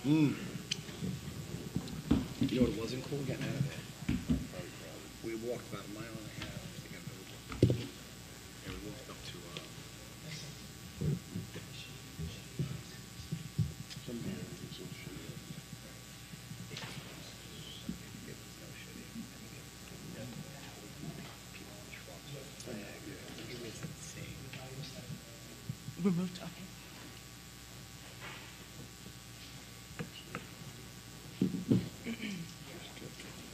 You know what wasn't cool? Getting out of there. We walked about a mile and a half to get over. And we walked up to, some man who was so shitty. It was insane. Removed, okay.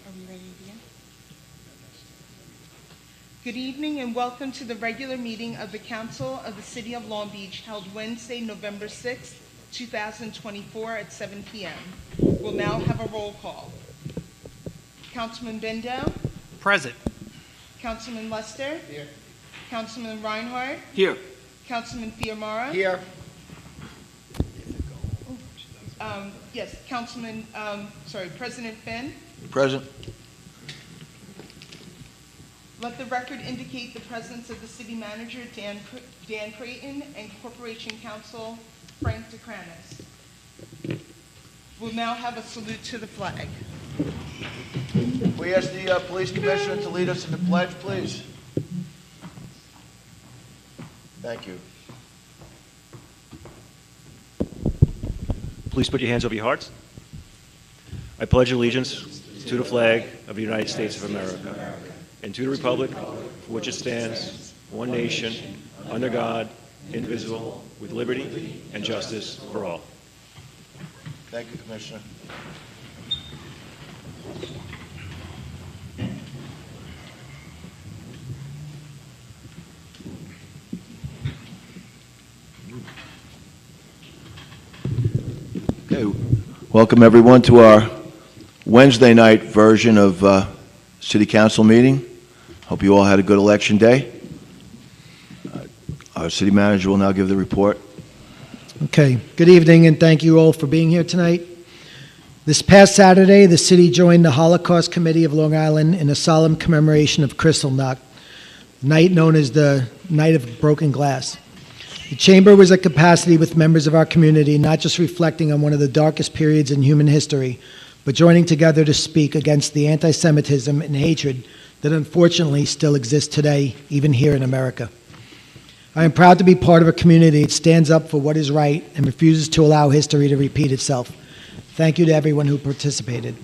Are we ready to begin? Good evening and welcome to the regular meeting of the Council of the City of Long Beach held Wednesday, November 6th, 2024 at 7 p.m. We'll now have a roll call. Councilman Bendo? Present. Councilman Lester? Here. Councilman Reinhardt? Here. Councilman Fiamara? Here. Yes, President Finn? Present. Let the record indicate the presence of the city manager, Dan Creighton, and Corporation Counsel, Frank DeCranis. We'll now have a salute to the flag. We ask the police commissioner to lead us in the pledge, please. Thank you. Please put your hands over your hearts. I pledge allegiance to the flag of the United States of America and to the republic for which it stands, one nation, under God, indivisible, with liberty and justice for all. Thank you, Commissioner. Okay, welcome everyone to our Wednesday night version of City Council meeting. Hope you all had a good election day. Our city manager will now give the report. Okay, good evening and thank you all for being here tonight. This past Saturday, the city joined the Holocaust Committee of Long Island in a solemn commemoration of Kristallnacht, a night known as the Night of Broken Glass. The chamber was at capacity with members of our community, not just reflecting on one of the darkest periods in human history, but joining together to speak against the anti-Semitism and hatred that unfortunately still exists today, even here in America. I am proud to be part of a community that stands up for what is right and refuses to allow history to repeat itself. Thank you to everyone who participated.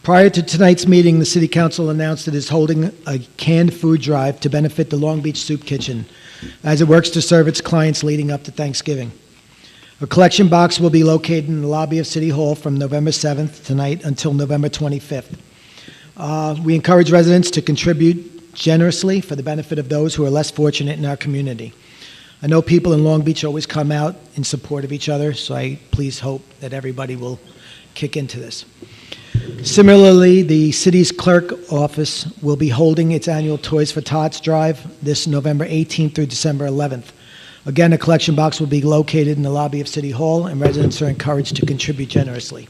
Prior to tonight's meeting, the City Council announced it is holding a canned food drive to benefit the Long Beach Soup Kitchen as it works to serve its clients leading up to Thanksgiving. A collection box will be located in the lobby of City Hall from November 7th tonight until November 25th. We encourage residents to contribute generously for the benefit of those who are less fortunate in our community. I know people in Long Beach always come out in support of each other, so I please hope that everybody will kick into this. Similarly, the city's clerk office will be holding its annual Toys for Tots drive this November 18th through December 11th. Again, a collection box will be located in the lobby of City Hall, and residents are encouraged to contribute generously.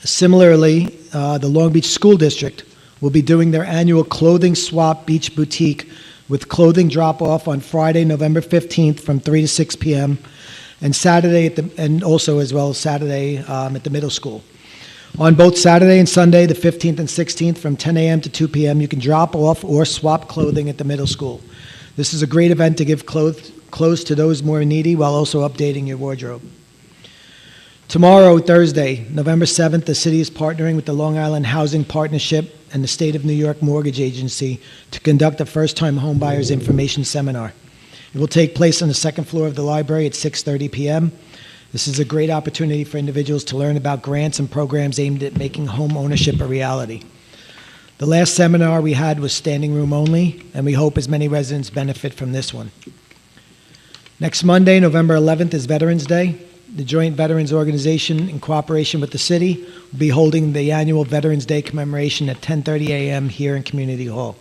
Similarly, the Long Beach School District will be doing their annual Clothing Swap Beach Boutique with clothing drop-off on Friday, November 15th from 3 to 6 p.m., and Saturday and also as well as Saturday at the middle school. On both Saturday and Sunday, the 15th and 16th, from 10 a.m. to 2 p.m., you can drop off or swap clothing at the middle school. This is a great event to give clothes to those more needy while also updating your wardrobe. Tomorrow, Thursday, November 7th, the city is partnering with the Long Island Housing Partnership and the State of New York Mortgage Agency to conduct a first-time homebuyers information seminar. It will take place on the second floor of the library at 6:30 p.m. This is a great opportunity for individuals to learn about grants and programs aimed at making home ownership a reality. The last seminar we had was standing room only, and we hope as many residents benefit from this one. Next Monday, November 11th, is Veterans Day. The Joint Veterans Organization, in cooperation with the city, will be holding the annual Veterans Day commemoration at 10:30 a.m. here in Community Hall.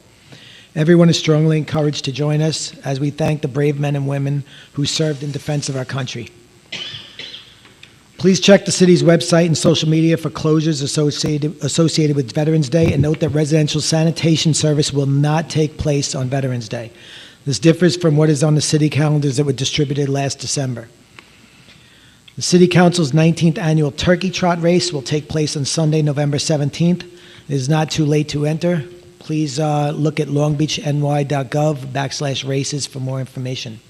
Everyone is strongly encouraged to join us as we thank the brave men and women who served in defense of our country. Please check the city's website and social media for closures associated with Veterans Day, and note that residential sanitation service will not take place on Veterans Day. This differs from what is on the city calendars that were distributed last December. The City Council's 19th Annual Turkey Trot Race will take place on Sunday, November 17th. It is not too late to enter. Please look at longbeachny.gov/races for more information.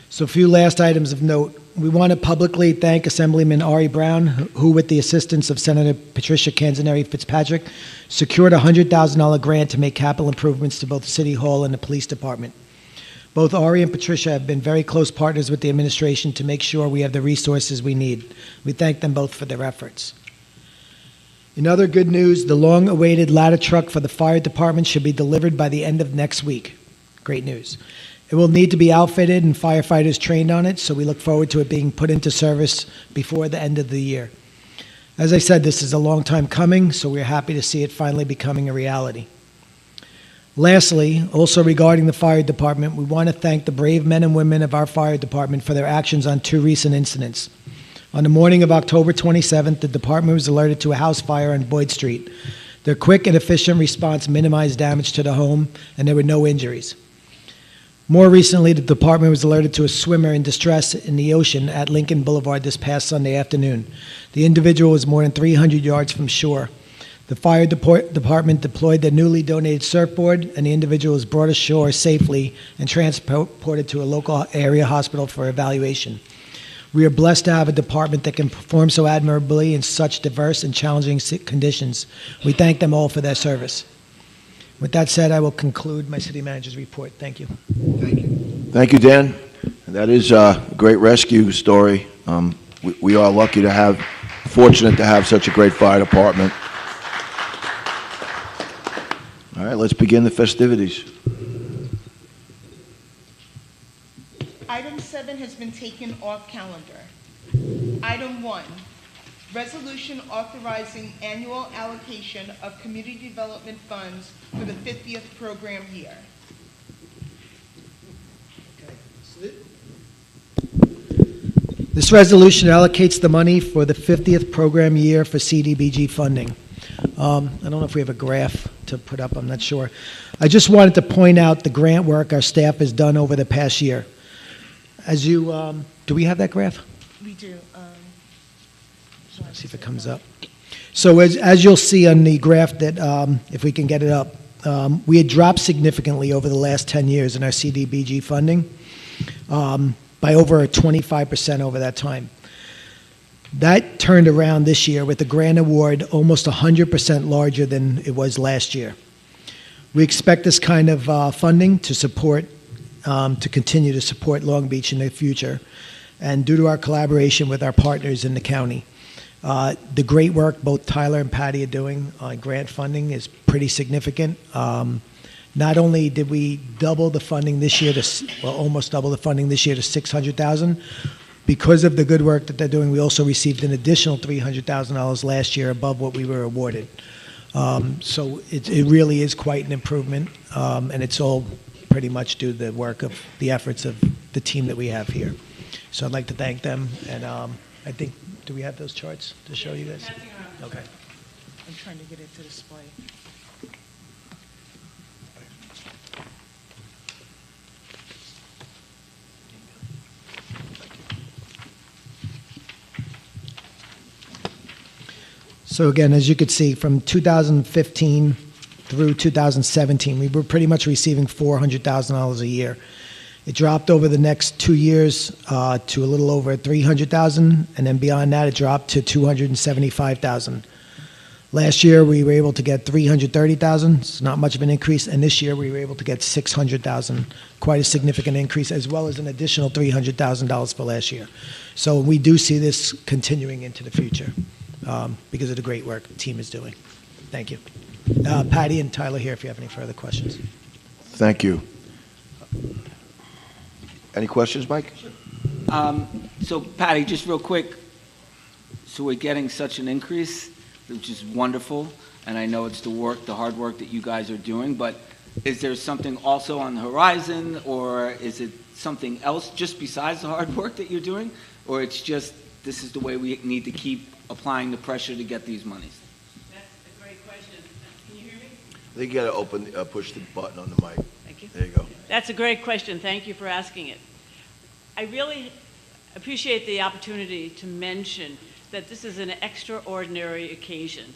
So a few last items of note. We want to publicly thank Assemblyman Ari Brown, who, with the assistance of Senator Patricia Canzoneri Fitzpatrick, secured a $100,000 grant to make capital improvements to both City Hall and the Police Department. Both Ari and Patricia have been very close partners with the administration to make sure we have the resources we need. We thank them both for their efforts. In other good news, the long-awaited ladder truck for the fire department should be delivered by the end of next week. Great news. It will need to be outfitted and firefighters trained on it, so we look forward to it being put into service before the end of the year. As I said, this is a long time coming, so we're happy to see it finally becoming a reality. Lastly, also regarding the fire department, we want to thank the brave men and women of our fire department for their actions on 2 recent incidents. On the morning of October 27th, the department was alerted to a house fire on Boyd Street. Their quick and efficient response minimized damage to the home, and there were no injuries. More recently, the department was alerted to a swimmer in distress in the ocean at Lincoln Boulevard this past Sunday afternoon. The individual was more than 300 yards from shore. The fire department deployed their newly donated surfboard, and the individual was brought ashore safely and transported to a local area hospital for evaluation. We are blessed to have a department that can perform so admirably in such diverse and challenging conditions. We thank them all for their service. With that said, I will conclude my city manager's report. Thank you. Thank you. Thank you, Dan. That is a great rescue story. We are lucky to have, fortunate to have such a great fire department. All right, let's begin the festivities. Item 7 has been taken off calendar. Item 1, resolution authorizing annual allocation of community development funds for the 50th program year. This resolution allocates the money for the 50th program year for CDBG funding. I don't know if we have a graph to put up, I'm not sure. I just wanted to point out the grant work our staff has done over the past year. As you, do we have that graph? We do. Let's see if it comes up. So as you'll see on the graph that, if we can get it up, we had dropped significantly over the last 10 years in our CDBG funding, by over 25% over that time. That turned around this year with the grant award almost 100% larger than it was last year. We expect this kind of funding to support, to continue to support Long Beach in the future, and due to our collaboration with our partners in the county. The great work both Tyler and Patty are doing on grant funding is pretty significant. Not only did we double the funding this year to, well, almost double the funding this year to $600,000, because of the good work that they're doing, we also received an additional $300,000 last year above what we were awarded. So it really is quite an improvement, and it's all pretty much due to the work of the efforts of the team that we have here. So I'd like to thank them, and I think, do we have those charts to show you guys? Okay. I'm trying to get it to display. So again, as you could see, from 2015 through 2017, we were pretty much receiving $400,000 a year. It dropped over the next 2 years to a little over $300,000, and then beyond that, it dropped to $275,000. Last year, we were able to get $330,000. It's not much of an increase, and this year we were able to get $600,000, quite a significant increase, as well as an additional $300,000 for last year. So we do see this continuing into the future. Because of the great work the team is doing. Thank you. Patty and Tyler here if you have any further questions. Thank you. Any questions, Mike? So Patty, just real quick, so we're getting such an increase, which is wonderful, and I know it's the hard work that you guys are doing, but is there something also on the horizon, or is it something else just besides the hard work that you're doing, or it's just this is the way we need to keep applying the pressure to get these monies? That's a great question. Can you hear me? I think you got to push the button on the mic. Thank you. There you go. That's a great question. Thank you for asking it. I really appreciate the opportunity to mention that this is an extraordinary occasion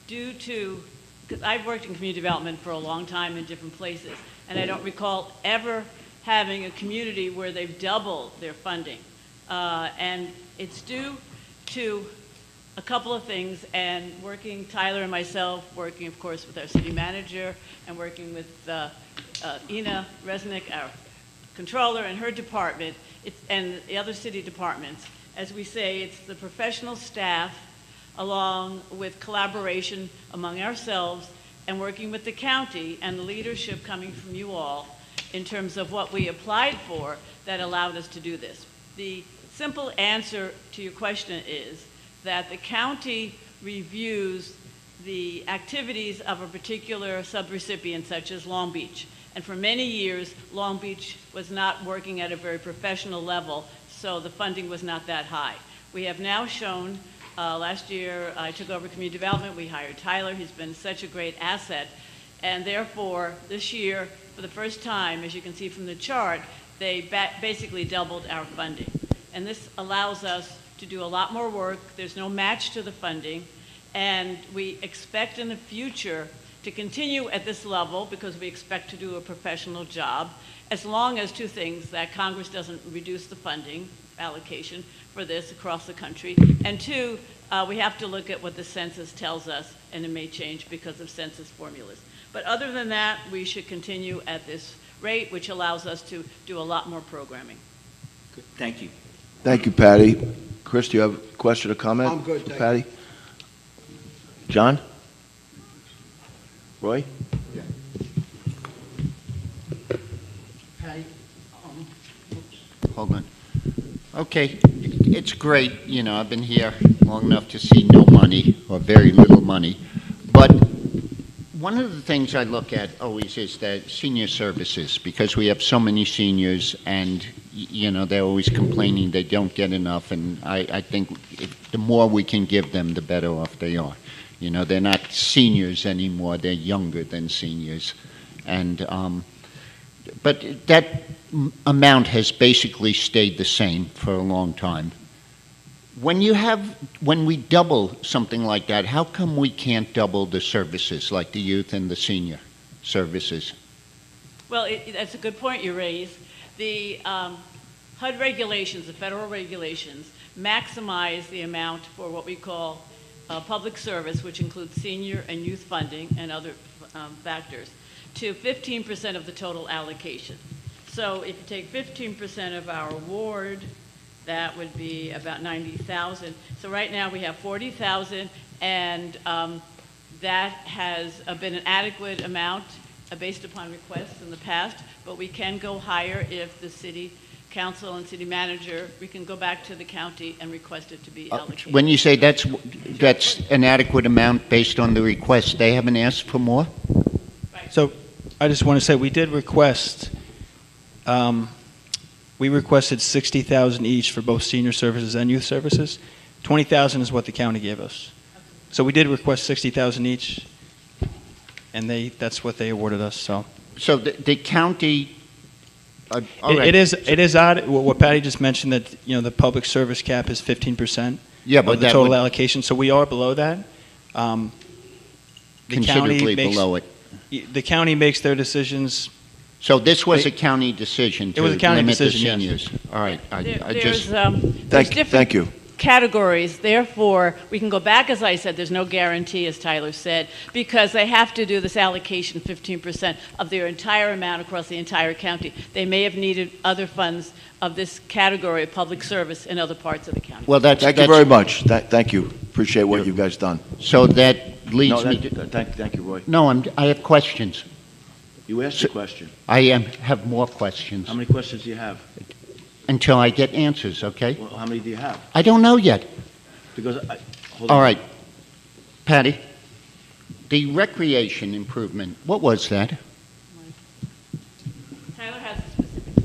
due to, because I've worked in community development for a long time in different places, and I don't recall ever having a community where they've doubled their funding. And it's due to a couple of things, and Tyler and myself, working of course with our city manager, and working with Ina Resnick, our controller, and her department, and the other city departments. As we say, it's the professional staff along with collaboration among ourselves and working with the county and the leadership coming from you all in terms of what we applied for that allowed us to do this. The simple answer to your question is that the county reviews the activities of a particular subrecipient, such as Long Beach. And for many years, Long Beach was not working at a very professional level, so the funding was not that high. We have now shown, last year I took over community development, we hired Tyler, he's been such a great asset, and therefore this year, for the first time, as you can see from the chart, they basically doubled our funding. And this allows us to do a lot more work. There's no match to the funding, and we expect in the future to continue at this level because we expect to do a professional job, as long as two things, that Congress doesn't reduce the funding allocation for this across the country, and two, we have to look at what the census tells us, and it may change because of census formulas. But other than that, we should continue at this rate, which allows us to do a lot more programming. Good. Thank you. Thank you, Patty. Chris, do you have a question or comment? I'm good, for thank Patty? John? Roy? Patty, hold on. Okay, it's great, you know, I've been here long enough to see no money or very little money, but one of the things I look at always is that senior services, because we have so many seniors and, you know, they're always complaining they don't get enough, and I think the more we can give them, the better off they are. You know, they're not seniors anymore, they're younger than seniors. And, but that amount has basically stayed the same for a long time. When we double something like that, how come we can't double the services, like the youth and the senior services? Well, that's a good point you raise. The HUD regulations, the federal regulations, maximize the amount for what we call public service, which includes senior and youth funding and other factors, to 15% of the total allocation. So if you take 15% of our award, that would be about 90,000. So right now we have 40,000, and that has been an adequate amount based upon requests in the past, but we can go higher if the city council and city manager, we can go back to the county and request it to be allocated. When you say that's an adequate amount based on the request, they haven't asked for more? Right. So I just want to say we did request, we requested 60,000 each for both senior services and youth services. 20,000 is what the county gave us. So we did request 60,000 each, and that's what they awarded us. So The county. All right. It is odd what Patty just mentioned, that the public service cap is 15% of the total allocation. So we are below that. Considerably below it. The county makes their decisions. So this was a county decision to limit the seniors. Yes. All right. There's Thank different you. categories. Therefore, we can go back, as I said, there's no guarantee, as Tyler said, because they have to do this allocation 15% of their entire amount across the entire county. They may have needed other funds of this category of public service in other parts of the county. Well, Thank you very much. Thank you. Appreciate what you guys done. So that leads me to... Thank you, Roy. No, I have questions. You asked a question. I have more questions. How many questions do you have? Until I get answers, okay? Well, how many do you have? I don't know yet. Because All right. Patty, the recreation improvement, what was that? Tyler has the specifics.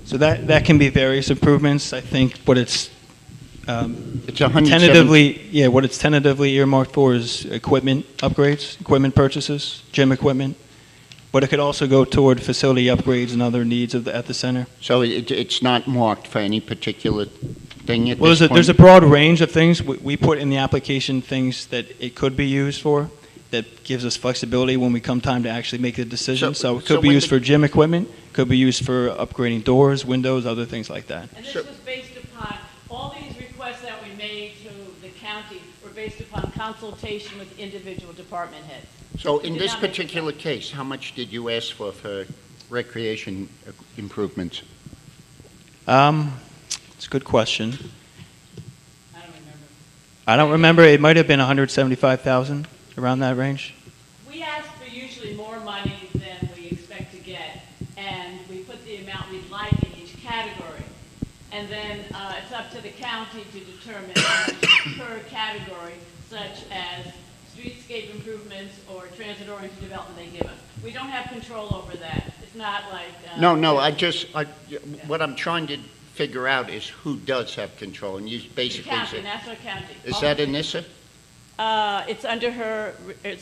So that can be various improvements. I think what it's It's 170. what it's tentatively earmarked for is equipment upgrades, equipment purchases, gym equipment. but it could also go toward facility upgrades and other needs at the center. So it's not marked for any particular thing at Well, this point? there's a broad range of things. We put in the application things that it could be used for, that gives us flexibility when we come time to actually make the decision. So it so could be when used for gym equipment, could be used for upgrading doors, windows, other things like that. And this Sure. was based upon, all these requests that we made to the county were based upon consultation with individual department heads. So We in did this not make particular case, how much did you ask for recreation improvements? It's a good question. I don't remember. I don't remember. It might have been 175,000, around that range. We ask for usually more money than we expect to get, and we put the amount we'd like in each category. And then it's up to the county to determine how much per category, such as streetscape improvements or transit-oriented development they give us. We don't have control over that. It's not like... No, what I'm trying to figure out is who does have control, and you The basically county, said, Nassau County. is that Anissa? It's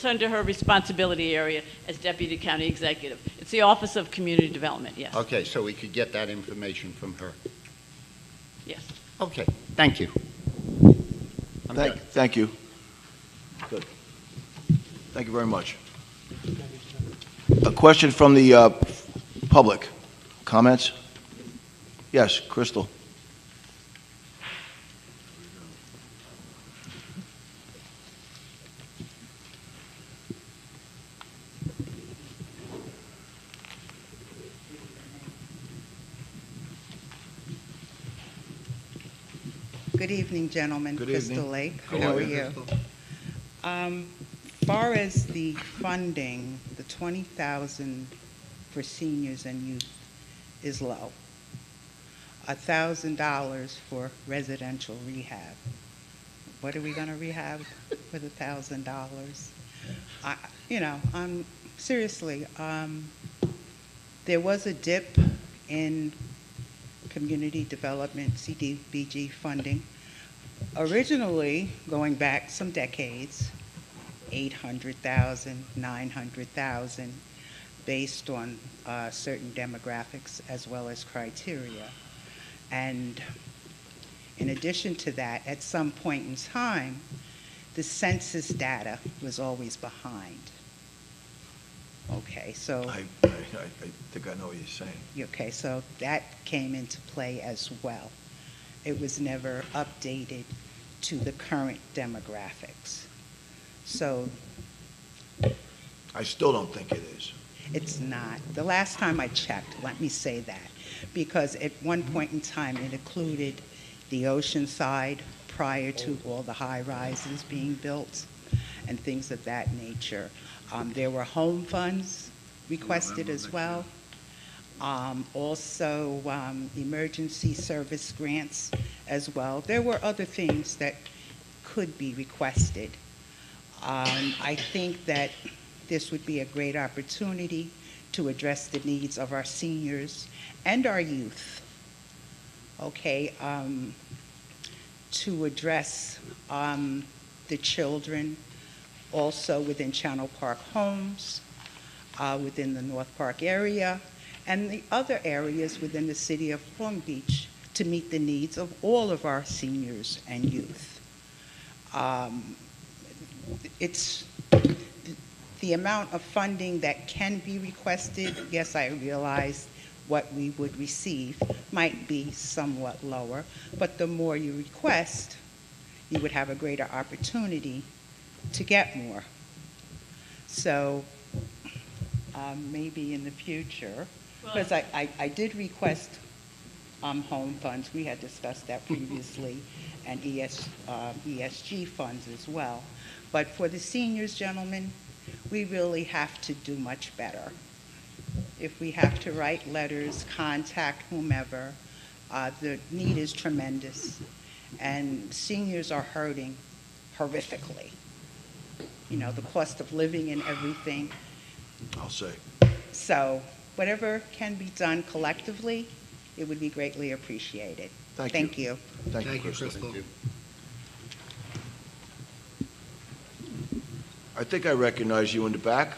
under her responsibility area as Deputy County Executive. It's the Office of Community Development, yes. Okay, so we could get that information from her. Yes. Okay, thank you. I'm done. Thank you. Good. Thank you very much. A question from the public. Comments? Yes, Crystal. Good evening, gentlemen. Good Crystal evening. Lake. How How are are you? you? Far as the funding, the 20,000 for seniors and youth is low. $1,000 for residential rehab. What are we going to rehab with $1,000? Seriously, there was a dip in community development, CDBG funding. Originally, going back some decades, 800,000, 900,000, based on certain demographics as well as criteria. And in addition to that, at some point in time, the census data was always behind. Okay, so... I think I know what you're saying. Okay, so that came into play as well. It was never updated to the current demographics. So I still don't think it is. it's not. The last time I checked, let me say that, because at one point in time it included the ocean side prior to all the high-rises being built and things of that nature. There were home funds requested as well. Also, emergency service grants as well. There were other things that could be requested. I think that this would be a great opportunity to address the needs of our seniors and our youth. Okay, to address the children also within Channel Park Homes, within the North Park area, and the other areas within the city of Long Beach to meet the needs of all of our seniors and youth. It's the amount of funding that can be requested. Yes, I realize what we would receive might be somewhat lower, but the more you request, you would have a greater opportunity to get more. So maybe in the future, because I did request home funds. We had discussed that previously, and ESG funds as well. But for the seniors, gentlemen, we really have to do much better. If we have to write letters, contact whomever, the need is tremendous, and seniors are hurting horrifically. You know, the cost of living and everything. I'll say. So whatever can be done collectively, it would be greatly appreciated. Thank you. Thank you. Thank you, Crystal. I think I recognize you in the back.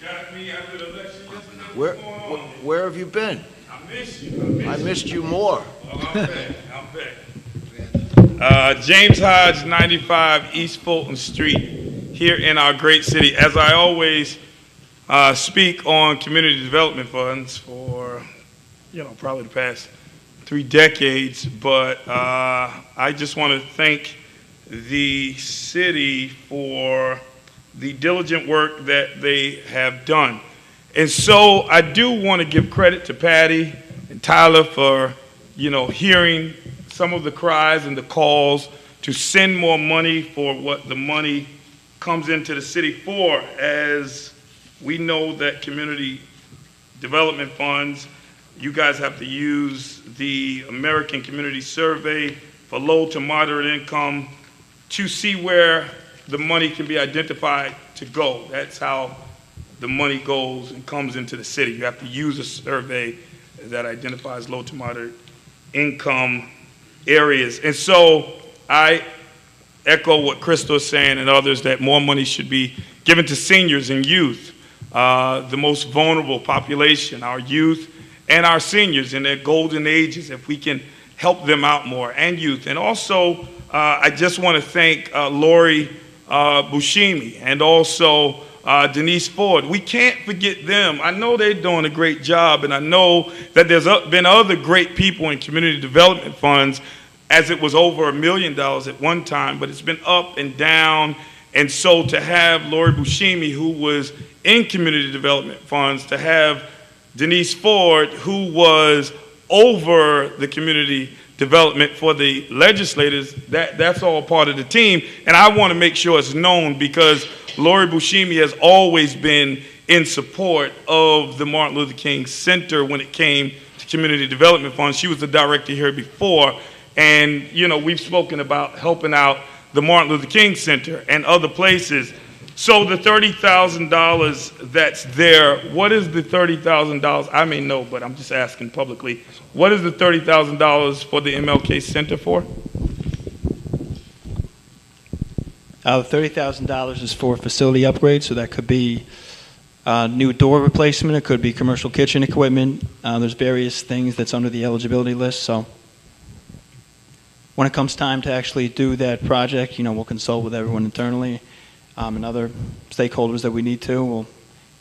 got me after the election yesterday. Where, What's going on? where have you been? I miss you. I missed you more. Oh, I'm back. I'm back. James Hodge, 95 East Fulton Street, here in our great city. As I always speak on community development funds for, probably the past 3 decades, but I just want to thank the city for the diligent work that they have done. And so I do want to give credit to Patty and Tyler for, hearing some of the cries and the calls to send more money for what the money comes into the city for, as we know that community development funds, you guys have to use the American Community Survey for low to moderate income to see where the money can be identified to go. That's how the money goes and comes into the city. You have to use a survey that identifies low to moderate income areas. And so I echo what Crystal is saying and others, that more money should be given to seniors and youth, the most vulnerable population, our youth and our seniors in their golden ages, if we can help them out more, and youth. And also, I just want to thank Lori Buscemi and also Denise Ford. We can't forget them. I know they're doing a great job, and I know that there's been other great people in community development funds, as it was over $1 million at one time, but it's been up and down. And so to have Lori Buscemi, who was in community development funds, to have Denise Ford, who was over the community development for the legislators, that's all part of the team. And I want to make sure it's known, because Lori Buscemi has always been in support of the Martin Luther King Center when it came to community development funds. She was the director here before. And, we've spoken about helping out the Martin Luther King Center and other places. So the $30,000 that's there, what is the $30,000? I may know, but I'm just asking publicly. What is the $30,000 for the MLK Center for? The $30,000 is for facility upgrades, so that could be new door replacement, it could be commercial kitchen equipment. There's various things that's under the eligibility list. So when it comes time to actually do that project, we'll consult with everyone internally and other stakeholders that we need to.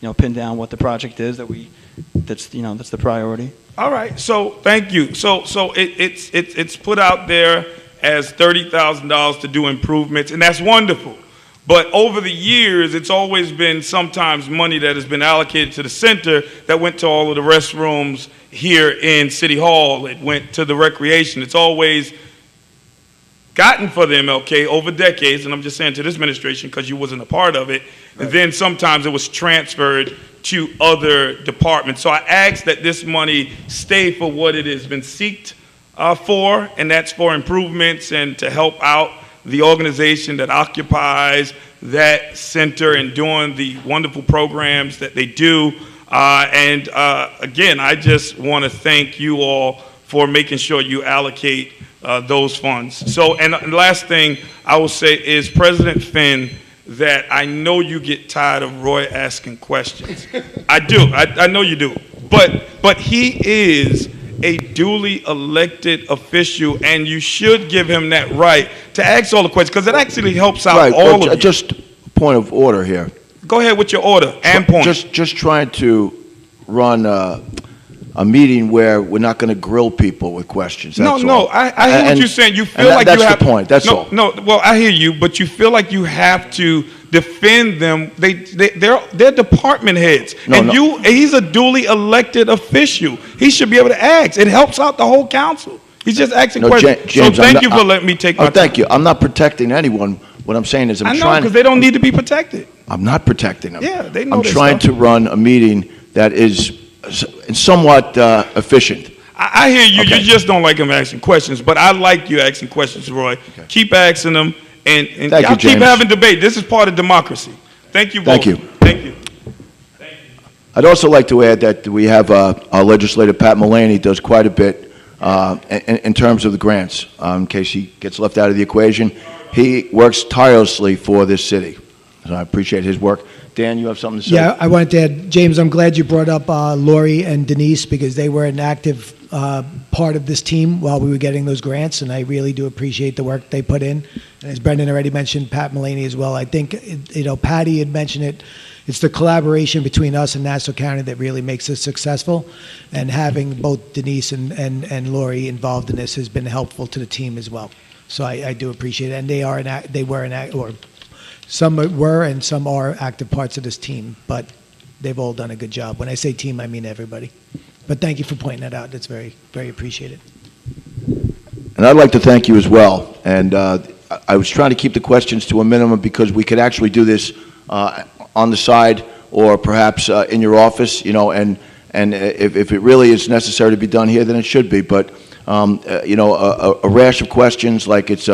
We'll pin down what the project is that's the priority. All right. So thank you. So it's put out there as $30,000 to do improvements, and that's wonderful. But over the years, it's always been sometimes money that has been allocated to the center that went to all of the restrooms here in City Hall. It went to the recreation. It's always gotten for the MLK over decades, and I'm just saying to this administration because you wasn't a part of it, right. And then sometimes it was transferred to other departments. So I ask that this money stay for what it has been sought for, and that's for improvements and to help out the organization that occupies that center and doing the wonderful programs that they do. Again, I just want to thank you all for making sure you allocate those funds. So, and the last thing I will say is, President Finn, that I know you get tired of Roy asking questions. I do. I know you do. But he is a duly elected official, and you should give him that right to ask all the questions, because it actually helps out right. all of you. Just a point of order here. Go ahead with your order and point. Just trying to run a meeting where we're not going to grill people with questions. That's No, all. I hear what you're saying. You feel like that's you have the point. That's all. No, well, I hear you, but you feel like you have to defend them. They're department heads, he's a duly elected official. He should be able to ask. It helps out the whole council. He's just asking questions. James, so thank you for letting me take my time. Thank you. I'm not protecting anyone. What I'm saying is I know, because they don't need to be protected. I'm not protecting them. Yeah, they know I'm trying to run a meeting that is somewhat efficient. I hear you. Okay. You just don't like him asking questions, but I like you asking questions, Roy. Okay. Keep asking them, and y'all keep having debate. This is part of democracy. Thank you both. Thank you. Thank you. Thank you. I'd also like to add that we have our legislator, Pat Mullaney, does quite a bit in terms of the grants. In case he gets left out of the equation, he works tirelessly for this city. So I appreciate his work. Dan, you have something to say? Yeah, I wanted to add, James, I'm glad you brought up Lori and Denise because they were an active part of this team while we were getting those grants, and I really do appreciate the work they put in. And as Brendan already mentioned, Pat Mullaney as well. I think, Patty had mentioned it. It's the collaboration between us and Nassau County that really makes us successful, and having both Denise and Lori involved in this has been helpful to the team as well. So I do appreciate it, and some were and some are active parts of this team, but they've all done a good job. When I say team, I mean everybody. But thank you for pointing that out. That's very, very appreciated. And I'd like to thank you as well. And I was trying to keep the questions to a minimum because we could actually do this on the side or perhaps in your office, and if it really is necessary to be done here, then it should be. But, a rash of questions like it's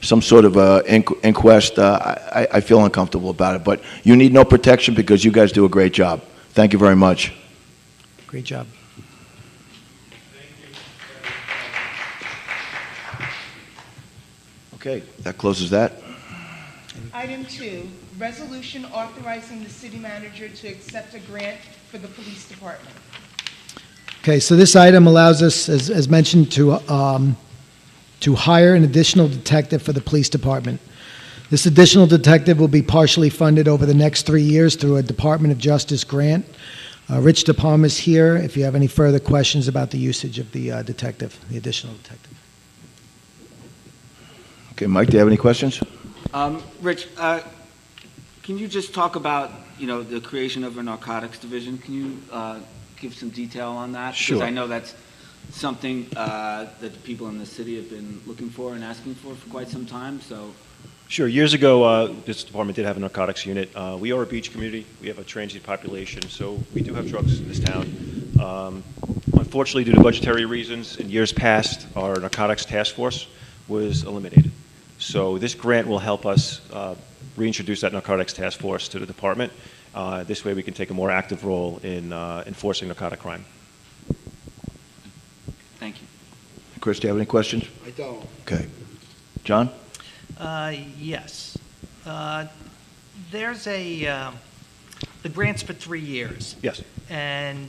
some sort of inquest, I feel uncomfortable about it. But you need no protection because you guys do a great job. Thank you very much. Great job. Okay, that closes that. Item 2, resolution authorizing the city manager to accept a grant for the police department. Okay, so this item allows us, as mentioned, to hire an additional detective for the police department. This additional detective will be partially funded over the next 3 years through a Department of Justice grant. Rich DePalma is here if you have any further questions about the usage of the detective, the additional detective. Okay, Mike, do you have any questions? Rich, can you just talk about, the creation of a narcotics division? Can you give some detail on that? Sure. Because I know that's something that the people in the city have been looking for and asking for quite some time, so. Sure. Years ago, this department did have a narcotics unit. We are a beach community. We have a transient population, so we do have drugs in this town. Unfortunately, due to budgetary reasons, in years past, our narcotics task force was eliminated. So this grant will help us reintroduce that narcotics task force to the department. This way we can take a more active role in enforcing narcotic crime. Thank you. Chris, do you have any questions? I don't. Okay. John? Yes. There's the grant's for 3 years. Yes. And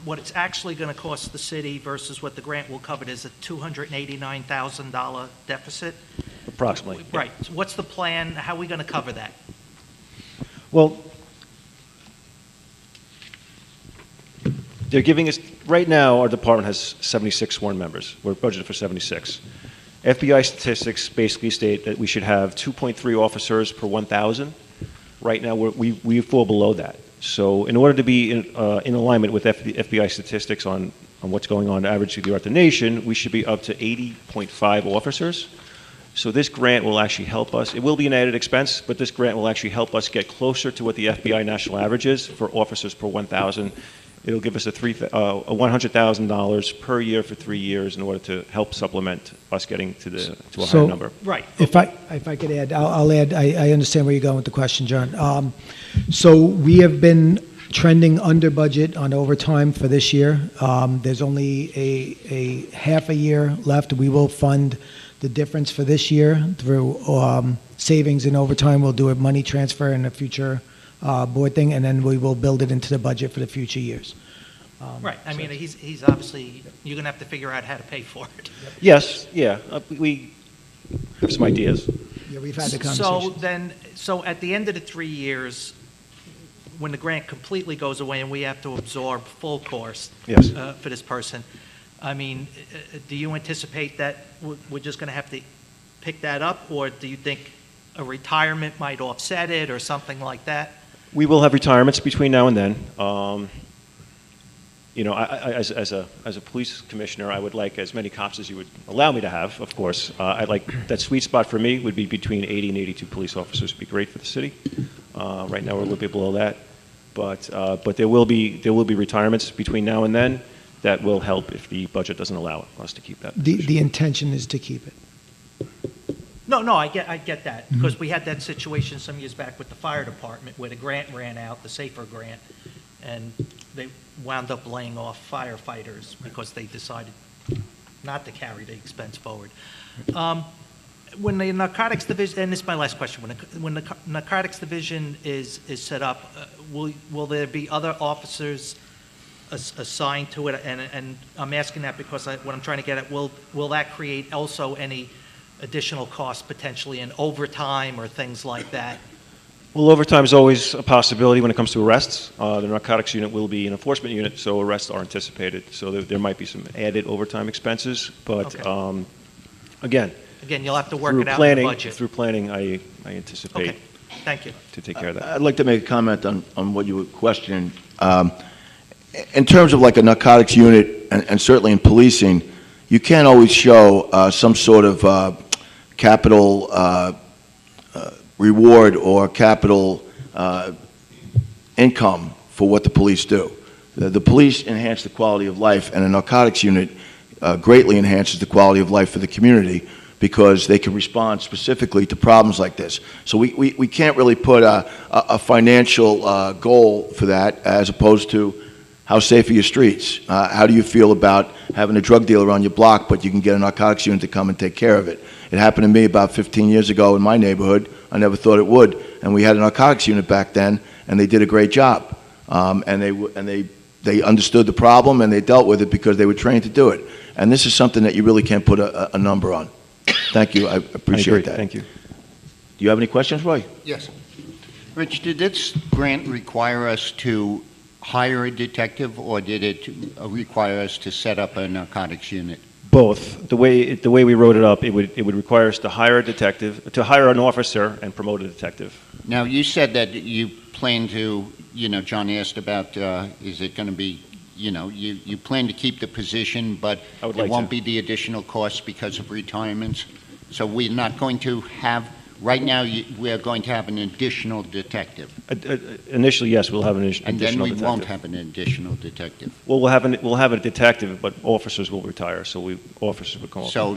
what it's actually going to cost the city versus what the grant will cover is a $289,000 deficit. Approximately. Right. So what's the plan? How are we going to cover that? Well, they're giving us, right now, our department has 76 sworn members. We're budgeted for 76. FBI statistics basically state that we should have 2.3 officers per 1,000. Right now, we fall below that. So in order to be in alignment with FBI statistics on what's going on average throughout the nation, we should be up to 80.5 officers. So this grant will actually help us. It will be an added expense, but this grant will actually help us get closer to what the FBI national average is for officers per 1,000. It'll give us a $100,000 per year for 3 years in order to help supplement us getting to a higher number. Right. If I could add, I'll add, I understand where you're going with the question, John. So we have been trending under budget on overtime for this year. There's only a half a year left. We will fund the difference for this year through savings in overtime. We'll do a money transfer in a future board thing, and then we will build it into the budget for the future years. Right. I mean, he's obviously, you're going to have to figure out how to pay for it. Yes, yeah. We have some ideas. Yeah, we've had the conversation. So at the end of the 3 years, when the grant completely goes away and we have to absorb full cost Yes. For this person, I mean, do you anticipate that we're just going to have to pick that up, or do you think a retirement might offset it or something like that? We will have retirements between now and then. As a police commissioner, I would like as many cops as you would allow me to have, of course. I'd like, that sweet spot for me would be between 80 and 82 police officers would be great for the city. Right now we're a little bit below that. But there will be retirements between now and then that will help if the budget doesn't allow us to keep that. The intention is to keep it. No, I get that, because we had that situation some years back with the fire department where the grant ran out, the SAFER grant, and they wound up laying off firefighters because they decided not to carry the expense forward. when the narcotics division, and this is my last question, when the narcotics division is set up, will there be other officers assigned to it? And I'm asking that because what I'm trying to get at, will that create also any additional costs potentially in overtime or things like that? Well, overtime is always a possibility when it comes to arrests. The narcotics unit will be an enforcement unit, so arrests are anticipated. So there might be some added overtime expenses, but Okay. again, You'll have to work through it out in planning, the budget. through planning, I anticipate Okay, thank you. to take care of that. I'd like to make a comment on what you were questioning. In terms of like a narcotics unit, and certainly in policing, you can't always show some sort of capital reward or capital income for what the police do. The police enhance the quality of life, and a narcotics unit greatly enhances the quality of life for the community because they can respond specifically to problems like this. So we can't really put a financial goal for that as opposed to how safe are your streets? How do you feel about having a drug dealer on your block, but you can get a narcotics unit to come and take care of it? It happened to me about 15 years ago in my neighborhood. I never thought it would. And we had a narcotics unit back then, and they did a great job. And they understood the problem, and they dealt with it because they were trained to do it. And this is something that you really can't put a number on. Thank you. I appreciate that. Thank you. Do you have any questions, Roy? Yes. Rich, did this grant require us to hire a detective, or did it require us to set up a narcotics unit? Both. The way we wrote it up, it would require us to hire a detective, to hire an officer and promote a detective. Now, you said that you plan to, John asked about, is it going to be, you plan to keep the position, but there won't be the additional costs because of retirements? So we're not going to have, right now, we are going to have an additional detective. Initially, yes, we'll have an additional And detective. then we won't have an additional detective. Well, we'll have a detective, but officers will retire, so officers would come up. So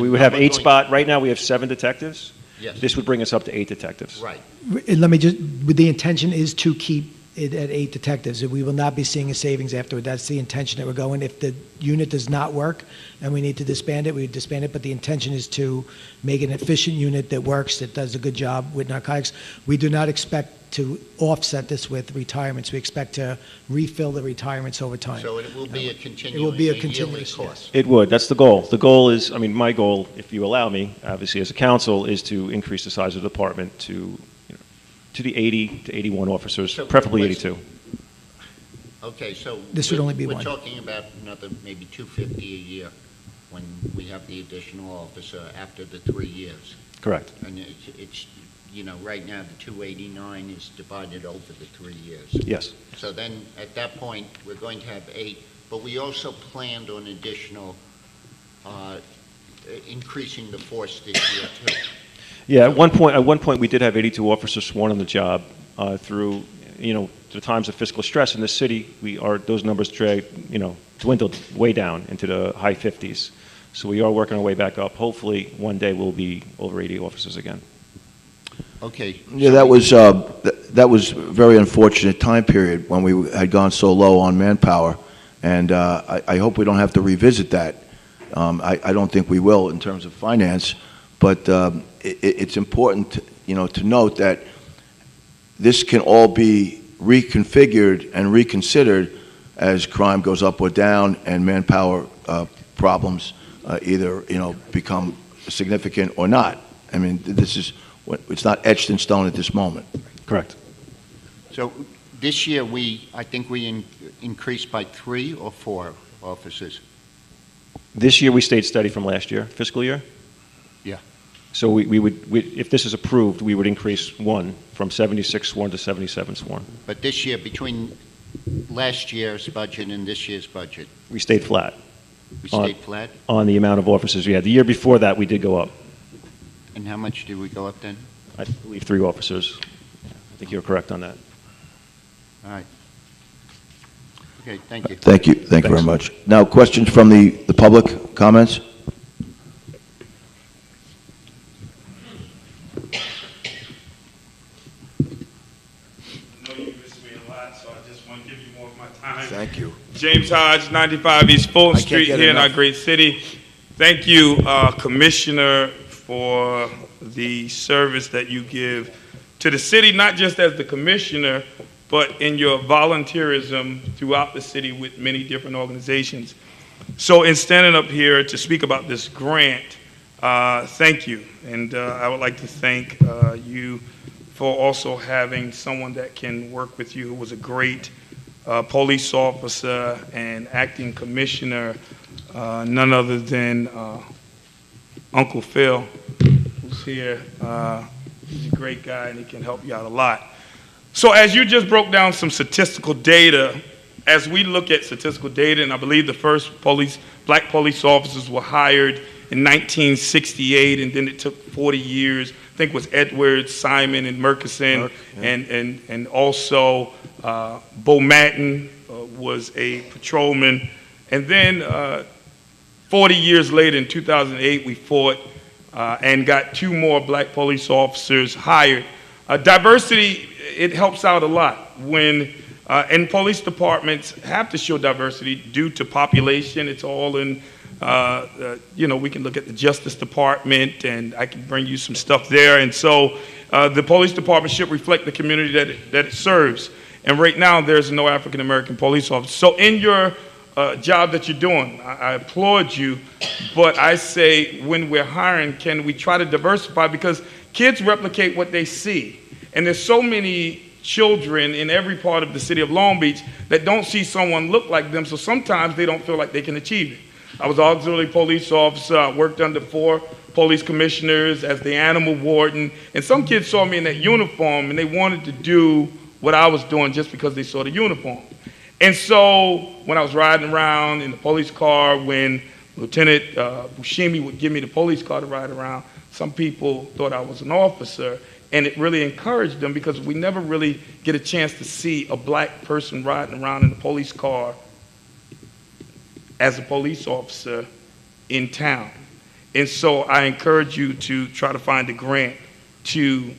we would have 8 spot. Right now, we have 7 detectives. Yes. This would bring us up to 8 detectives. Right. And let me just, the intention is to keep it at 8 detectives. We will not be seeing a savings afterward. That's the intention that we're going. If the unit does not work and we need to disband it, we disband it. But the intention is to make an efficient unit that works, that does a good job with narcotics. We do not expect to offset this with retirements. We expect to refill the retirements over time. So it will be a continuing, It will be a yearly continuous cost. It would. That's the goal. The goal is, my goal, if you allow me, obviously as a council, is to increase the size of the department to the 80 to 81 officers, So preferably let's- 82. Okay, so This would only be we're one. talking about another maybe $250 a year when we have the additional officer after the 3 years. Correct. And it's right now the 289 is divided over the 3 years. Yes. So then at that point, we're going to have 8, but we also planned on additional, increasing the force this year too. Yeah, at one point, we did have 82 officers sworn on the job through, the times of fiscal stress in the city. Those numbers dwindled way down into the high 50s. So we are working our way back up. Hopefully, one day we'll be over 80 officers again. Okay. Yeah, that was a very unfortunate time period when we had gone so low on manpower, and I hope we don't have to revisit that. I don't think we will in terms of finance, but it's important, to note that this can all be reconfigured and reconsidered as crime goes up or down and manpower problems either, become significant or not. I mean, it's not etched in stone at this moment. Correct. So this year, I think we increased by 3 or 4 officers. This year, we stayed steady from last year, fiscal year. Yeah. So we would, if this is approved, we would increase 1 from 76 sworn to 77 sworn. But this year, between last year's budget and this year's budget, We stayed flat. we stayed flat? On the amount of officers we had. The year before that, we did go up. And how much did we go up then? I believe 3 officers. I think you're correct on that. All right. Okay, thank you. Thank you. Thank you very much. Now, questions from the public, comments? I know you miss me a lot, so I just want to give you more of my time. Thank you. James Hodge, 95 East Fulton I can't Street get here in our enough. great city. Thank you, Commissioner for the service that you give to the city, not just as the commissioner, but in your volunteerism throughout the city with many different organizations. So in standing up here to speak about this grant, thank you. And I would like to thank you for also having someone that can work with you who was a great police officer and acting commissioner, none other than Uncle Phil, who's here. He's a great guy and he can help you out a lot. So as you just broke down some statistical data, as we look at statistical data, and I believe the first black police officers were hired in 1968, and then it took 40 years. I think it was Edwards, Simon, and Murkison, and also Bo Madden was a patrolman. And then 40 years later, in 2008, we fought and got 2 more black police officers hired. Diversity, it helps out a lot when, and police departments have to show diversity due to population. It's all in, you know, we can look at the Justice Department and I can bring you some stuff there. And so the police department should reflect the community that it serves. And right now there's no African American police officer. So in your job that you're doing, I applaud you, but I say when we're hiring, can we try to diversify? Because kids replicate what they see. And there's so many children in every part of the city of Long Beach that don't see someone look like them, so sometimes they don't feel like they can achieve it. I was an auxiliary police officer. I worked under 4 police commissioners as the animal warden, and some kids saw me in that uniform and they wanted to do what I was doing just because they saw the uniform. And so when I was riding around in the police car, when Lieutenant Bushimi would give me the police car to ride around, some people thought I was an officer, and it really encouraged them because we never really get a chance to see a black person riding around in a police car as a police officer in town. And so I encourage you to try to find a grant to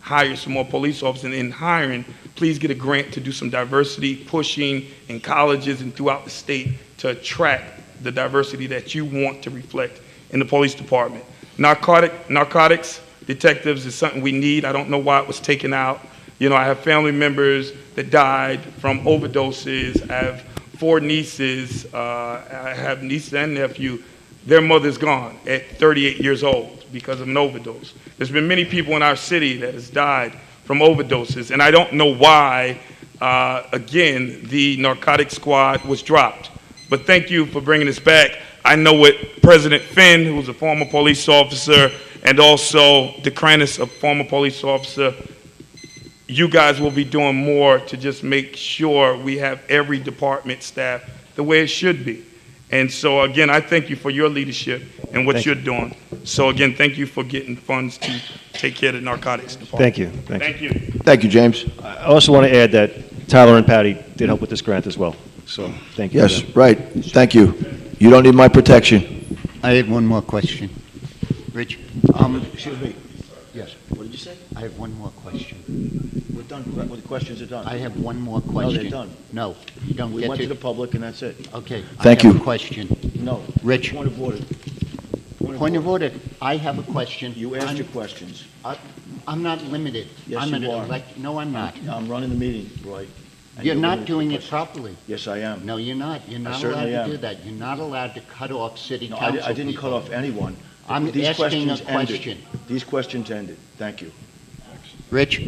hire some more police officers. And in hiring, please get a grant to do some diversity pushing in colleges and throughout the state to attract the diversity that you want to reflect in the police department. Narcotics detectives is something we need. I don't know why it was taken out. You know, I have family members that died from overdoses. I have 4 nieces. I have nieces and nephew. Their mother's gone at 38 years old because of an overdose. There's been many people in our city that has died from overdoses, and I don't know why, again, the narcotics squad was dropped. But thank you for bringing this back. I know what President Finn, who was a former police officer, and also DeCranis, a former police officer, you guys will be doing more to just make sure we have every department staff the way it should be. And so, again, I thank you for your leadership and what you're doing. So, again, thank you for getting funds to take care of the narcotics department. Thank you. Thank you. Thank you, James. I also want to add that Tyler and Patty did help with this grant as well. So thank you. Yes, right. Thank you. You don't need my protection. I had one more question. Rich? Excuse me. Yes. What did you say? I have one more question. We're done. The questions are done. I have one more question. No, they're done. No, you don't We get went to the public, and that's it. Okay. Thank I have you. a question. No. Rich? Point of order. Point of order. I have a question. You asked your questions. I'm not limited. Yes, I'm you are. No, I'm not. I'm running the meeting, Roy. and You're not limited doing to it questions. properly. Yes, I am. No, you're not. You're not allowed certainly to am. do that. You're not allowed to cut off city No, council I didn't people. cut off anyone. I'm These asking a questions ended. question. These questions ended. Thank you. Rich,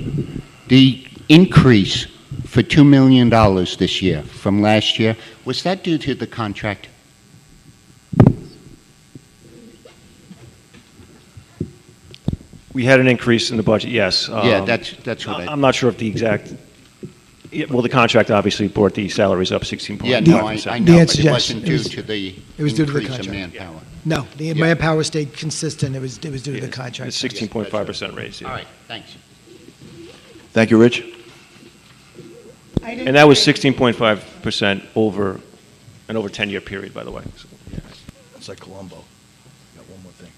the increase for $2 million this year from last year, was that due to the contract? We had an increase in the budget, yes. Yeah, that's what I'm not sure if the exact, well, the contract obviously brought the salaries up 16.5%. Yeah, no, I The know, answer but is it yes. wasn't It due was- to the it was due to the increase of contract. manpower. No, the manpower stayed consistent. It was due to the contract. It's 16.5% raise, yeah. All right, thanks. Thank you, Rich. And that was 16.5% over an over 10-year period, by the way. So, It's like Columbo. Got one more thing.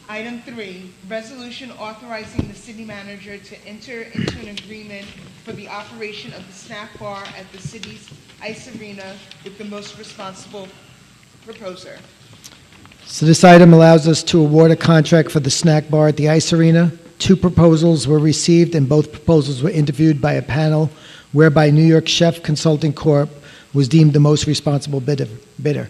Item 3, resolution authorizing the city manager to enter into an agreement for the operation of the snack bar at the city's ice arena with the most responsible proposer. So this item allows us to award a contract for the snack bar at the Ice Arena. 2 proposals were received, and both proposals were interviewed by a panel whereby New York Chef Consulting Corp. Was deemed the most responsible bidder.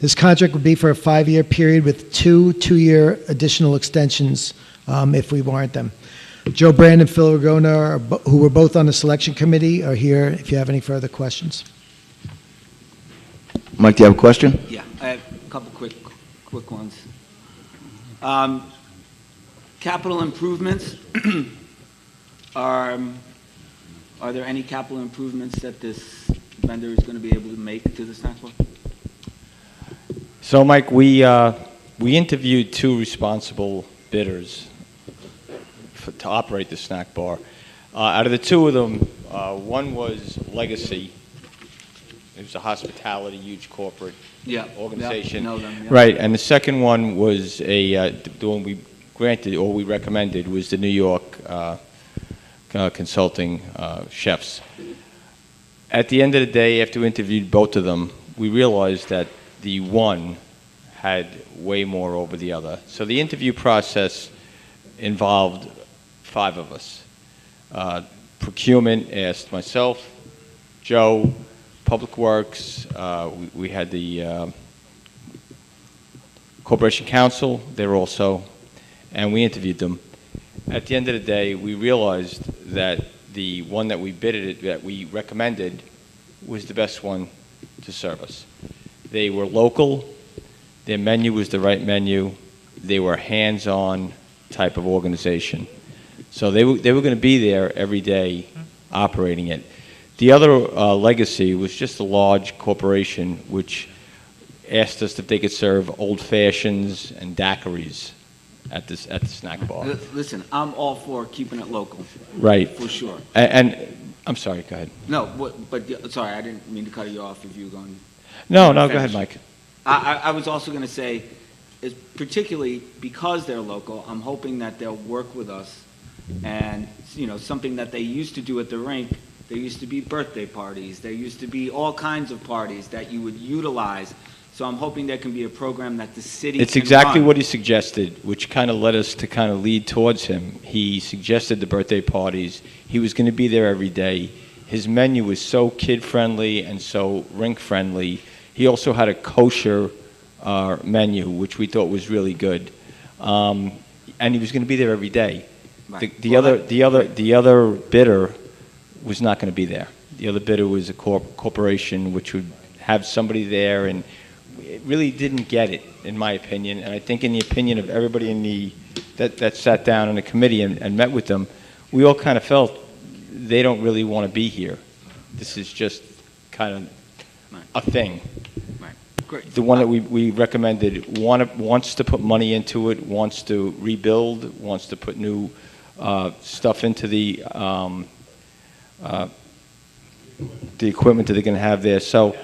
This contract would be for a 5-year period with 2-year additional extensions if we warrant them. Joe Brand and Phil Ragona, who were both on the selection committee, are here if you have any further questions. Mike, do you have a question? Yeah, I have a couple quick ones. Capital improvements, are there any capital improvements that this vendor is going to be able to make to the snack bar? So, Mike, we interviewed 2 responsible bidders to operate the snack bar. Out of the 2 of them, one was Legacy. It was a hospitality, huge corporate organization. Yeah, know them, yeah. Right, and the second one was the one we granted or we recommended was the New York Consulting chefs. At the end of the day, after we interviewed both of them, we realized that the one had way more over the other. So the interview process involved 5 of us. Procurement asked myself, Joe, Public Works, we had the Corporation Counsel there also, and we interviewed them. At the end of the day, we realized that the one that we bidded, that we recommended, was the best one to serve us. They were local, their menu was the right menu, they were hands-on type of organization. So they were going to be there every day operating it. The other Legacy was just a large corporation which asked us if they could serve old fashions and daiquiris at the snack bar. Listen, I'm all for keeping it local. Right. For sure. And I'm sorry, go ahead. No, but sorry, I didn't mean to cut you off if you were going. No, go ahead, Mike. I was also going to say, is particularly because they're local, I'm hoping that they'll work with us, and something that they used to do at the rink. There used to be birthday parties. There used to be all kinds of parties that you would utilize. So I'm hoping there can be a program that the city It's can exactly run. what he suggested, which kind of led us to kind of lead towards him. He suggested the birthday parties. He was going to be there every day. His menu was so kid-friendly and so rink-friendly. He also had a kosher menu, which we thought was really good. And he was going to be there every day. Right. The other bidder was not going to be there. The other bidder was a corporation which would have somebody there, and it really didn't get it, in my opinion. And I think in the opinion of everybody that sat down in the committee and met with them, we all kind of felt they don't really want to be here. This is just kind of a thing. Right. Great. The one that we recommended wants to put money into it, wants to rebuild, wants to put new stuff into the equipment that they're going to have there. So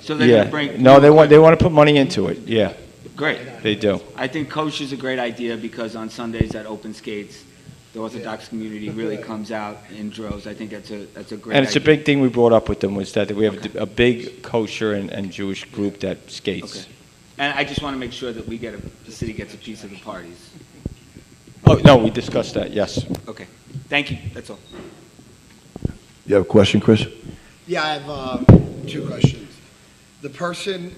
they're going to bring. No, they want to put money into it. Yeah. Great. They do. I think kosher is a great idea because on Sundays at open skates, the Orthodox community really comes out in droves. I think that's a great idea. And it's a big thing we brought up with them was that we have a big kosher and Jewish group that skates. Okay. And I just want to make sure that the city gets a piece of the parties. Oh, no, we discussed that, yes. Okay. Thank you. That's all. You have a question, Chris? Yeah, I have 2 questions. The person,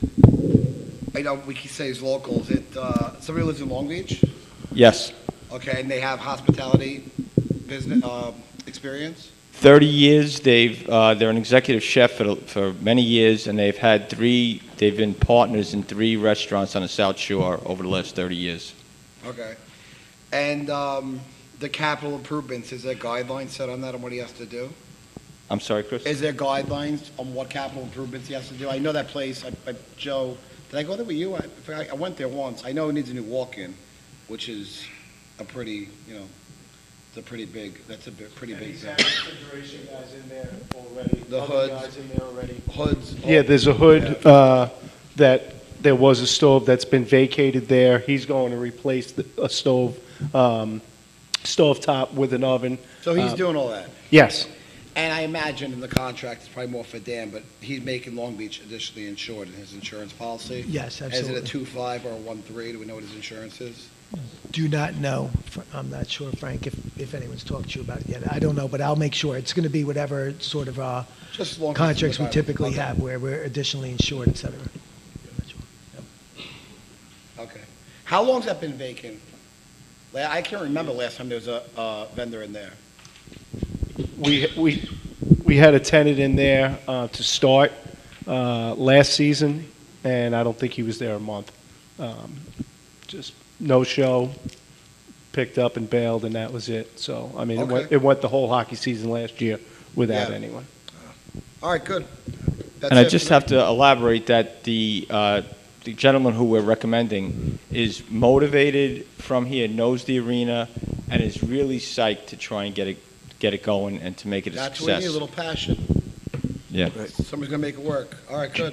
I know we can say is local, is it somebody who lives in Long Beach? Yes. Okay, and they have hospitality business experience? 30 years. They're an executive chef for many years, and they've been partners in 3 restaurants on the South Shore over the last 30 years. Okay. And the capital improvements, is there guidelines set on that, on what he has to do? I'm sorry, Chris? Is there guidelines on what capital improvements he has to do? I know that place, Joe, did I go there with you? I went there once. I know it needs a new walk-in, which is a pretty, it's a pretty big, that's a pretty big thing. Refrigeration guys in there already. The other hoods. guys in there already. Hoods. Yeah, there's a hood that there was a stove that's been vacated there. He's going to replace a stove, stovetop with an oven. So he's doing all that? Yes. And I imagine in the contract, it's probably more for Dan, but he's making Long Beach additionally insured in his insurance policy? Yes, Is it absolutely. a 2.5 or a 1.3? Do we know what his insurance is? Do not know. I'm not sure, Frank, if anyone's talked to you about it yet. I don't know, but I'll make sure. It's going to be whatever sort of Just as long as it's in the contracts we contract. typically Okay. have, where we're additionally insured, et cetera. Okay. How long's that been vacant? I can't remember last time there was a vendor in there. We had a tenant in there to start last season, and I don't think he was there a month. Just no show, picked up and bailed, and that was it. So, I mean, Okay. it went the whole hockey season last year without Yeah. anyone. All right, good. That's And I it just for me. have to elaborate that the gentleman who we're recommending is motivated from here, knows the arena, and is really psyched to try and get it going and to make it a That's what we need, a success. little passion. Yeah. Somebody's gonna make it work. All right, good.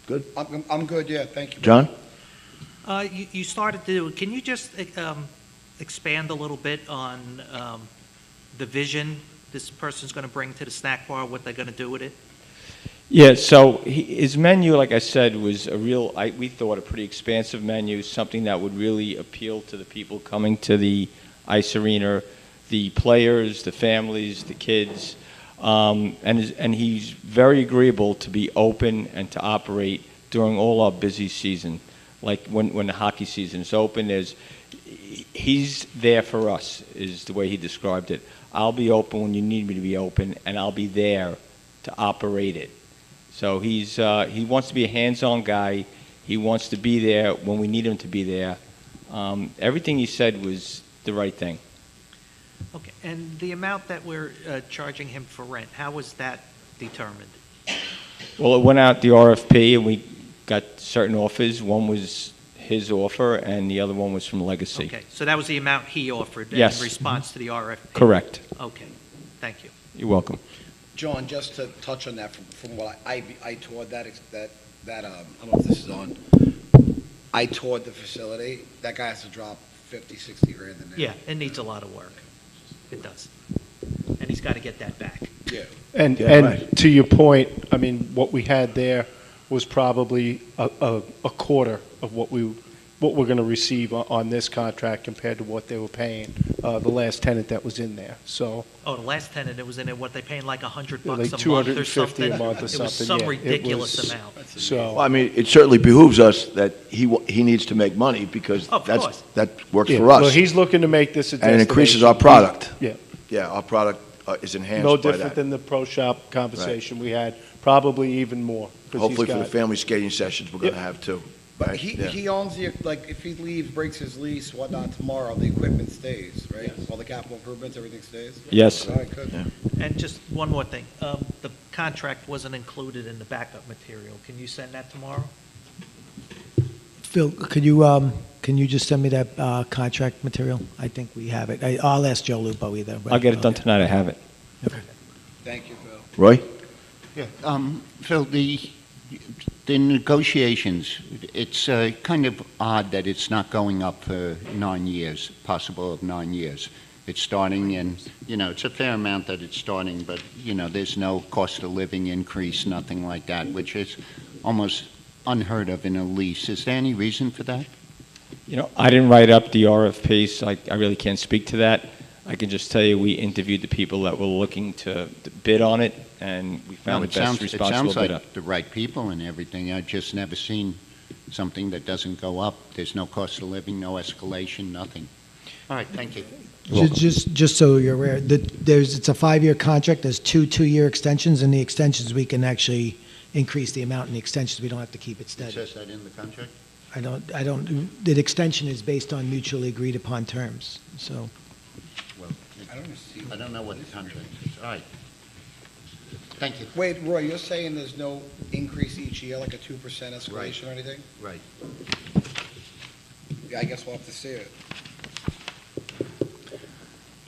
Good. I'm good, yeah, thank you. John? You started to, can you just expand a little bit on the vision this person's going to bring to the snack bar, what they're going to do with it? Yeah, so his menu, like I said, was we thought a pretty expansive menu, something that would really appeal to the people coming to the ice arena, the players, the families, the kids, and he's very agreeable to be open and to operate during all our busy season. Like when the hockey season is open, he's there for us, is the way he described it. I'll be open when you need me to be open, and I'll be there to operate it. So he wants to be a hands-on guy. He wants to be there when we need him to be there. Everything he said was the right thing. Okay, and the amount that we're charging him for rent, how was that determined? Well, it went out the RFP, and we got certain offers. One was his offer, and the other one was from Legacy. Okay, so that was the amount he offered Yes. in response to the RFP? Correct. Okay, thank you. You're welcome. John, just to touch on that, from what I toured that, I don't know if this is on, I toured the facility, that guy has to drop 50, 60 grand in there. Yeah, it needs a lot of work. It does. And he's got to get that back. Yeah. And right. to your point, I mean, what we had there was probably a quarter of what we're going to receive on this contract compared to what they were paying the last tenant that was in there. So Oh, the last tenant that was in it, what, they paying like $100 like a month or 250 something? a month or It was something, some yeah. It ridiculous was- amount. so Well, I mean, it certainly behooves us that he needs to make money because Of course. that works yeah, for us. well, he's looking to make this a And it increases our destination. product. Yeah, Yeah, our product is enhanced no by different that. than the pro shop conversation we had, probably even more. 'cause he's Hopefully for the got- family skating sessions, we're going to Yep. have too. But right? Yeah. he owns like, if he leaves, breaks his lease, whatnot, tomorrow, the equipment stays, right? All the capital improvements, everything stays? Yes. All right, good. Yeah. And just one more thing. The contract wasn't included in the backup material. Can you send that tomorrow? Phil, can you just send me that contract material? I think we have it. I'll ask Joe Lupo either. but- I'll get it done okay. tonight. I have it. Thank you, Phil. Roy? Yeah, Phil, the negotiations, it's kind of odd that it's not going up for 9 years, possible of 9 years. It's starting and, it's a fair amount that it's starting, but, there's no cost of living increase, nothing like that, which is almost unheard of in a lease. Is there any reason for that? I didn't write up the RFP, so I really can't speak to that. I can just tell you we interviewed the people that were looking to bid on it, and we found the best responsible It sounds bidder. like the right people and everything. I've just never seen something that doesn't go up. There's no cost of living, no escalation, nothing. All right, thank you. Just so you're aware, it's a 5-year contract. There's 2 2-year extensions, and the extensions we can actually increase the amount, and the extensions we don't have to keep it It steady. says that in the contract? The extension is based on mutually agreed upon terms, so. Well, I don't know what the contract is. All right. Thank you. Wait, Roy, you're saying there's no increase each year, like a 2% escalation Right. or anything? Right. Yeah, I guess we'll have to see it.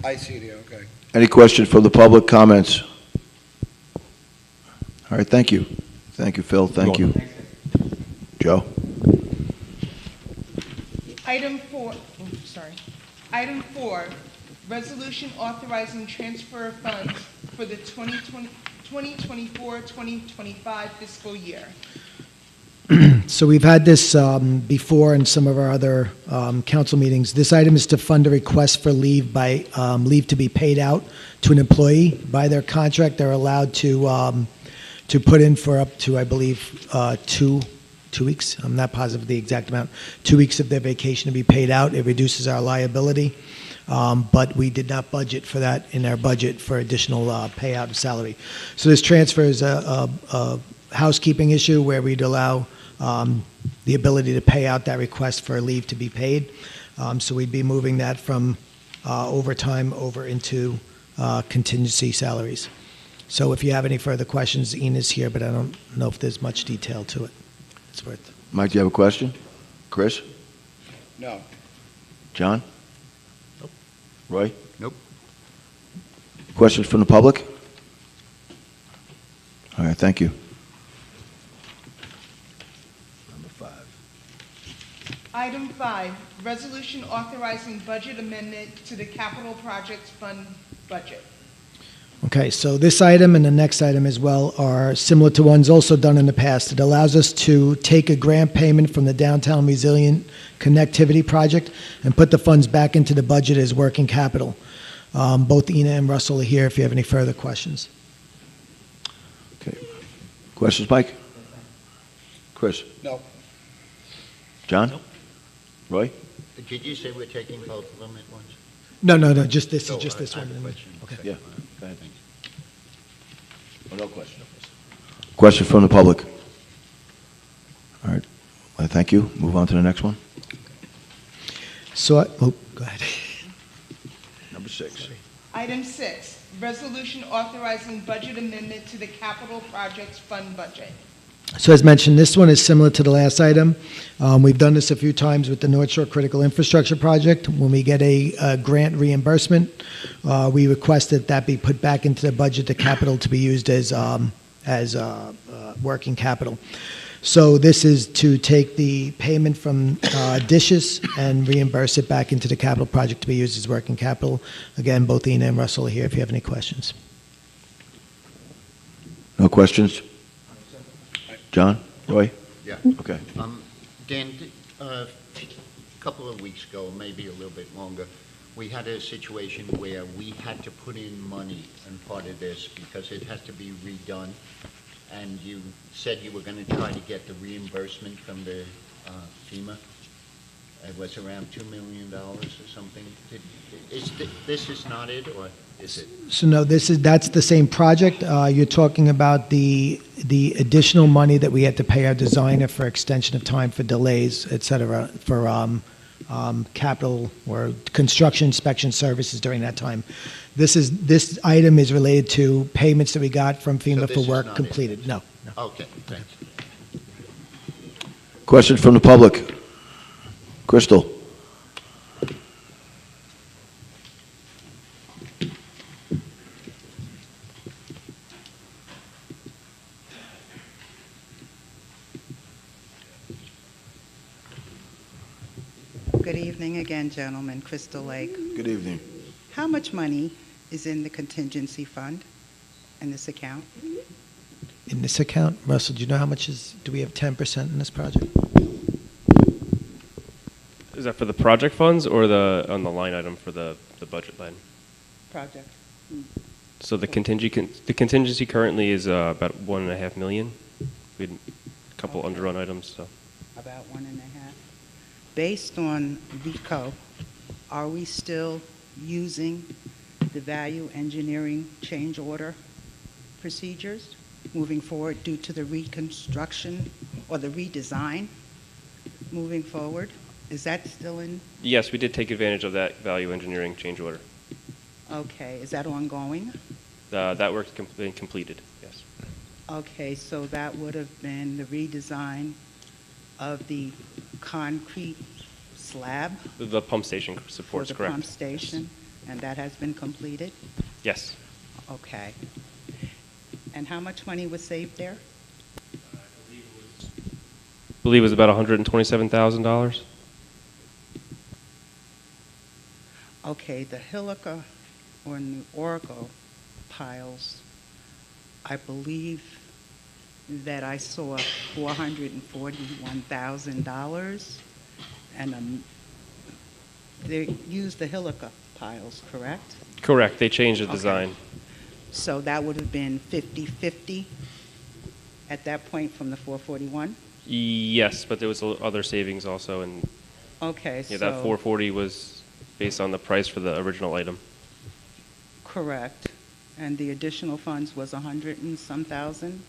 I see it, okay. Any questions from the public, comments? All right, thank you. Thank you, Phil, thank you. Joe? Item 4, resolution authorizing transfer of funds for the 2024-2025 fiscal year. So we've had this before in some of our other council meetings. This item is to fund a request for leave by leave to be paid out to an employee. By their contract, they're allowed to put in for up to, I believe, 2 weeks. I'm not positive of the exact amount. 2 weeks of their vacation to be paid out. It reduces our liability, but we did not budget for that in our budget for additional payout of salary. So this transfer is a housekeeping issue where we'd allow the ability to pay out that request for leave to be paid. So we'd be moving that from overtime over into contingency salaries. So if you have any further questions, Ina's here, but I don't know if there's much detail to it. It's worth. Mike, do you have a question? Chris? No. John? Nope. Roy? Nope. Questions from the public? All right, thank you. Number 5. Item 5, resolution authorizing budget amendment to the capital projects fund budget. Okay, so this item and the next item as well are similar to ones also done in the past. It allows us to take a grant payment from the Downtown Resilient Connectivity Project and put the funds back into the budget as working capital. Both Ina and Russell are here if you have any further questions. Okay. Questions, Mike? Chris? No. John? Nope. Roy? Did you say we're taking both of them at once? No, just this, Oh, just this I have one. a question. Okay. Yeah, go ahead. Oh, no question. Question from the public? All right, thank you. Move on to the next one. So, go ahead. Number 6. Item 6, resolution authorizing budget amendment to the capital projects fund budget. So as mentioned, this one is similar to the last item. We've done this a few times with the North Shore Critical Infrastructure Project. When we get a grant reimbursement, we request that that be put back into the budget, the capital to be used as working capital. So this is to take the payment from dishes and reimburse it back into the capital project to be used as working capital. Again, both Ina and Russell are here if you have any questions. No questions? John? Roy? Yeah. Okay. Dan, a couple of weeks ago, maybe a little bit longer, we had a situation where we had to put in money in part of this because it has to be redone, and you said you were going to try to get the reimbursement from the FEMA. It was around $2 million or something. This is not it, or is it? So no, that's the same project. You're talking about the additional money that we had to pay our designer for extension of time for delays, et cetera, for capital or construction inspection services during that time. This item is related to payments that we got from FEMA for work completed. No. Okay, thanks. Questions from the public? Crystal? Good evening again, gentlemen. Crystal Lake. Good evening. How much money is in the contingency fund in this account? In this account, Russell, do you know how much do we have 10% in this project? Is that for the project funds or on the line item for the budget line? Project. So the contingency currently is about $1.5 million. We had a couple underrun items, so. About 1.5. Based on RICO, are we still using the value engineering change order procedures moving forward due to the reconstruction or the redesign moving forward? Is that still in? Yes, we did take advantage of that value engineering change order. Okay, is that ongoing? That work's been completed, yes. Okay, so that would have been the redesign of the concrete slab? The pump station supports, for the correct. pump station, and that has been completed? Yes. Okay. And how much money was saved there? I believe it was about $127,000. Okay, the Helica or New Oracle piles, I believe that I saw $441,000, and they used the Helica piles, correct? Correct, they changed the Okay. design. So that would have been 50/50 at that point from the 441? Yes, but there was other savings also, and Okay, yeah, that so, 440 was based on the price for the original item. correct. And the additional funds was 100 and some thousand?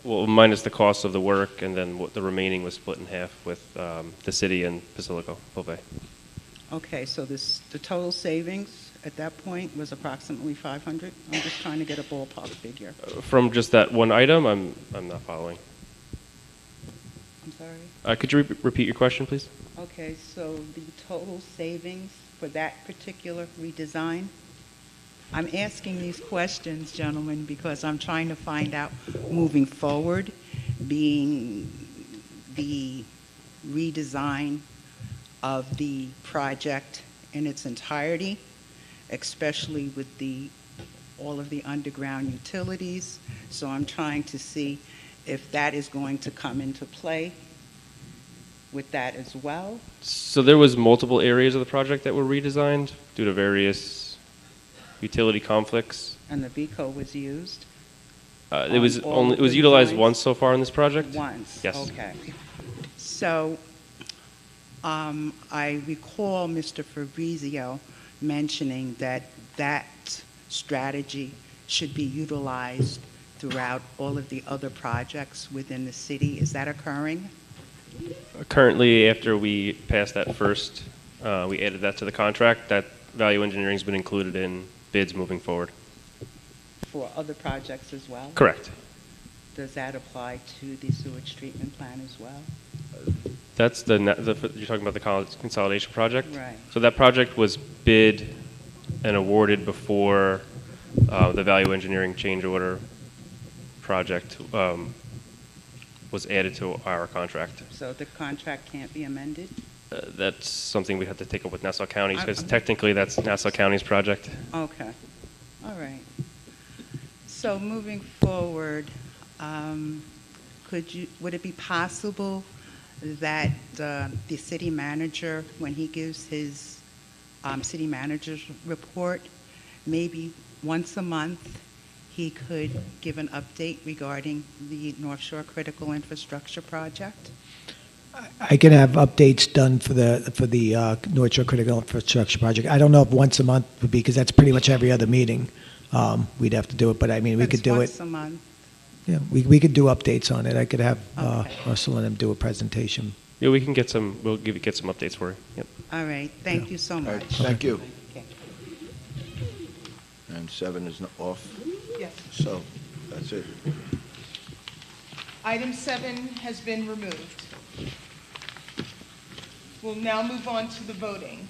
Well, minus the cost of the work, and then what the remaining was split in half with the city and Basilico, Beauvais. Okay, so the total savings at that point was approximately 500? I'm just trying to get a ballpark figure. From just that one item, I'm not following. I'm sorry? Could you repeat your question, please? Okay, so the total savings for that particular redesign? I'm asking these questions, gentlemen, because I'm trying to find out moving forward, being the redesign of the project in its entirety, especially with all of the underground utilities. So I'm trying to see if that is going to come into play with that as well. So there was multiple areas of the project that were redesigned due to various utility conflicts. And the VCO was used? It was all of it was the utilized designs? once so far in this project. Once? Yes. Okay. So I recall Mr. Fabrizio mentioning that that strategy should be utilized throughout all of the other projects within the city. Is that occurring? Currently, after we passed that first, we added that to the contract. That value engineering has been included in bids moving forward. For other projects as well? Correct. Does that apply to the sewage treatment plant as well? That's you're talking about the consolidation project? Right. So that project was bid and awarded before the value engineering change order project was added to our contract. So the contract can't be amended? That's something we have to take up with Nassau County, because I'm- technically that's Nassau County's project. Okay, all right. So moving forward, would it be possible that the city manager, when he gives his city manager's report, maybe once a month, he could give an update regarding the North Shore Critical Infrastructure Project? I can have updates done for the North Shore Critical Infrastructure Project. I don't know if once a month would be, because that's pretty much every other meeting. We'd have to do it, but I mean, we could do it. Once a month? Yeah, we could do updates on it. I could have Okay. Russell and him do a presentation. Yeah, we can get some. We'll get some updates for you. Yep. All right, thank you so All right, much. thank you. Okay. And 7 is off, Yes. so that's it. Item 7 has been removed. We'll now move on to the voting.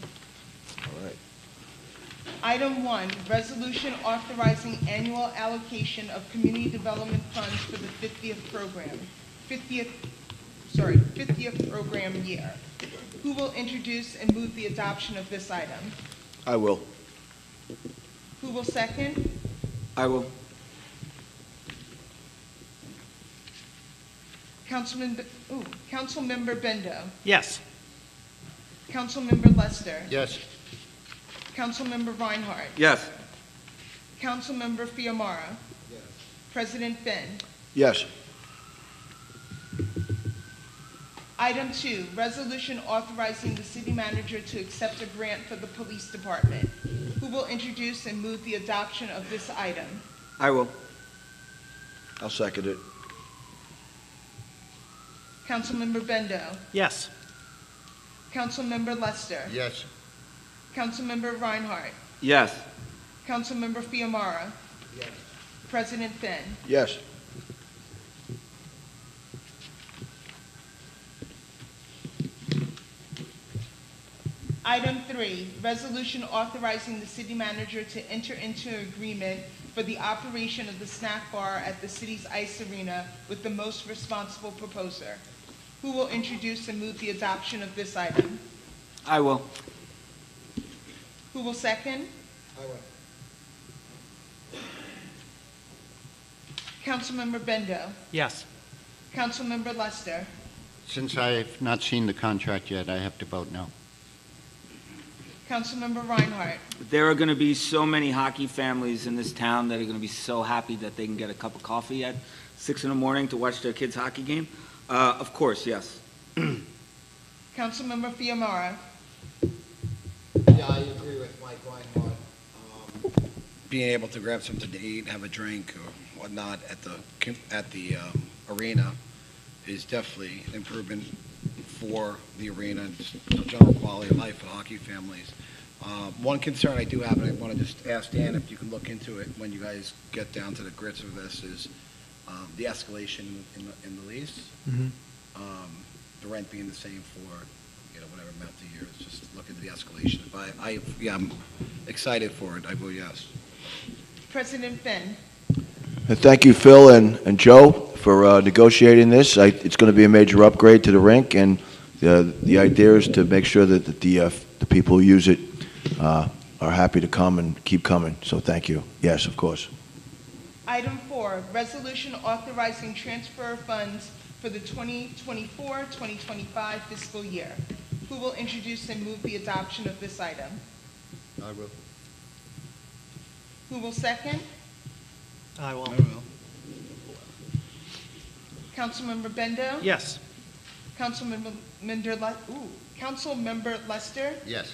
All right. Item 1, resolution authorizing annual allocation of community development funds for the 50th program year. Who will introduce and move the adoption of this item? I will. Who will second? I will. Councilmember Bendo. Yes. Councilmember Lester. Yes. Councilmember Reinhardt. Yes. Councilmember Fiamara. Yes. President Finn. Yes. Item 2, resolution authorizing the city manager to accept a grant for the police department. Who will introduce and move the adoption of this item? I will. I'll second it. Councilmember Bendo. Yes. Councilmember Lester. Yes. Councilmember Reinhardt. Yes. Councilmember Fiamara. Yes. President Finn. Yes. Item 3, resolution authorizing the city manager to enter into an agreement for the operation of the snack bar at the city's ice arena with the most responsible proposer. Who will introduce and move the adoption of this item? I will. Who will second? I will. Councilmember Bendo. Yes. Councilmember Lester. Since I've not seen the contract yet, I have to vote no. Councilmember Reinhardt. There are going to be so many hockey families in this town that are going to be so happy that they can get a cup of coffee at 6 in the morning to watch their kids' hockey game. Of course, yes. Councilmember Fiamara. Yeah, I agree with Mike Reinhardt. Being able to grab something to eat, have a drink or whatnot at the arena is definitely an improvement for the arena and just the general quality of life for hockey families. One concern I do have, and I want to just ask Dan if you can look into it when you guys get down to the grits of this, is the escalation in the lease. The rent being the same for, whatever amount of years, just look into the escalation. But I'm excited for it. I vote yes. President Finn. And thank you, Phil and Joe, for negotiating this. It's going to be a major upgrade to the rink, and the idea is to make sure that the people who use it are happy to come and keep coming. So thank you. Yes, of course. Item 4, resolution authorizing transfer of funds for the 2024-2025 fiscal year. Who will introduce and move the adoption of this item? I will. Who will second? I will. Councilmember Bendo? Yes. Councilmember Lester? Yes.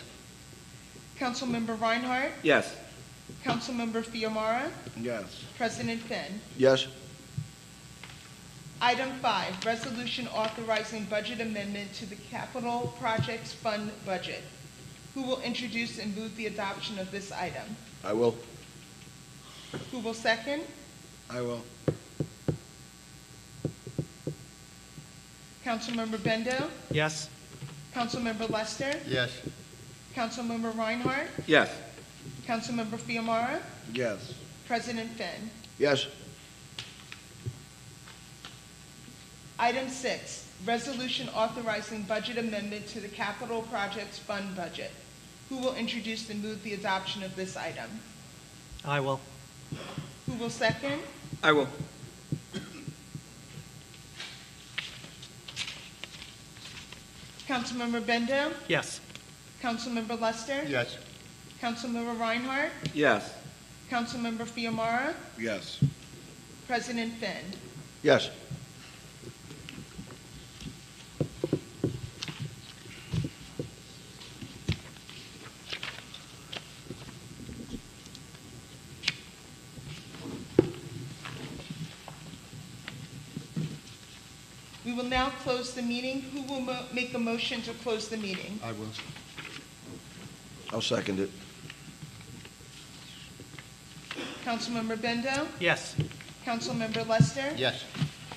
Councilmember Reinhardt? Yes. Councilmember Fiamara? Yes. President Finn. Yes. Item 5, resolution authorizing budget amendment to the Capital Projects Fund budget. Who will introduce and move the adoption of this item? I will. Who will second? I will. Councilmember Bendo? Yes. Councilmember Lester? Yes. Councilmember Reinhardt? Yes. Councilmember Fiamara? Yes. President Finn. Yes. Item 6, resolution authorizing budget amendment to the Capital Projects Fund budget. Who will introduce and move the adoption of this item? I will. Who will second? I will. Councilmember Bendo? Yes. Councilmember Lester? Yes. Councilmember Reinhardt? Yes. Councilmember Fiamara? Yes. President Finn. Yes. We will now close the meeting. Who will make a motion to close the meeting? I will. I'll second it. Councilmember Bendo? Yes. Councilmember Lester? Yes.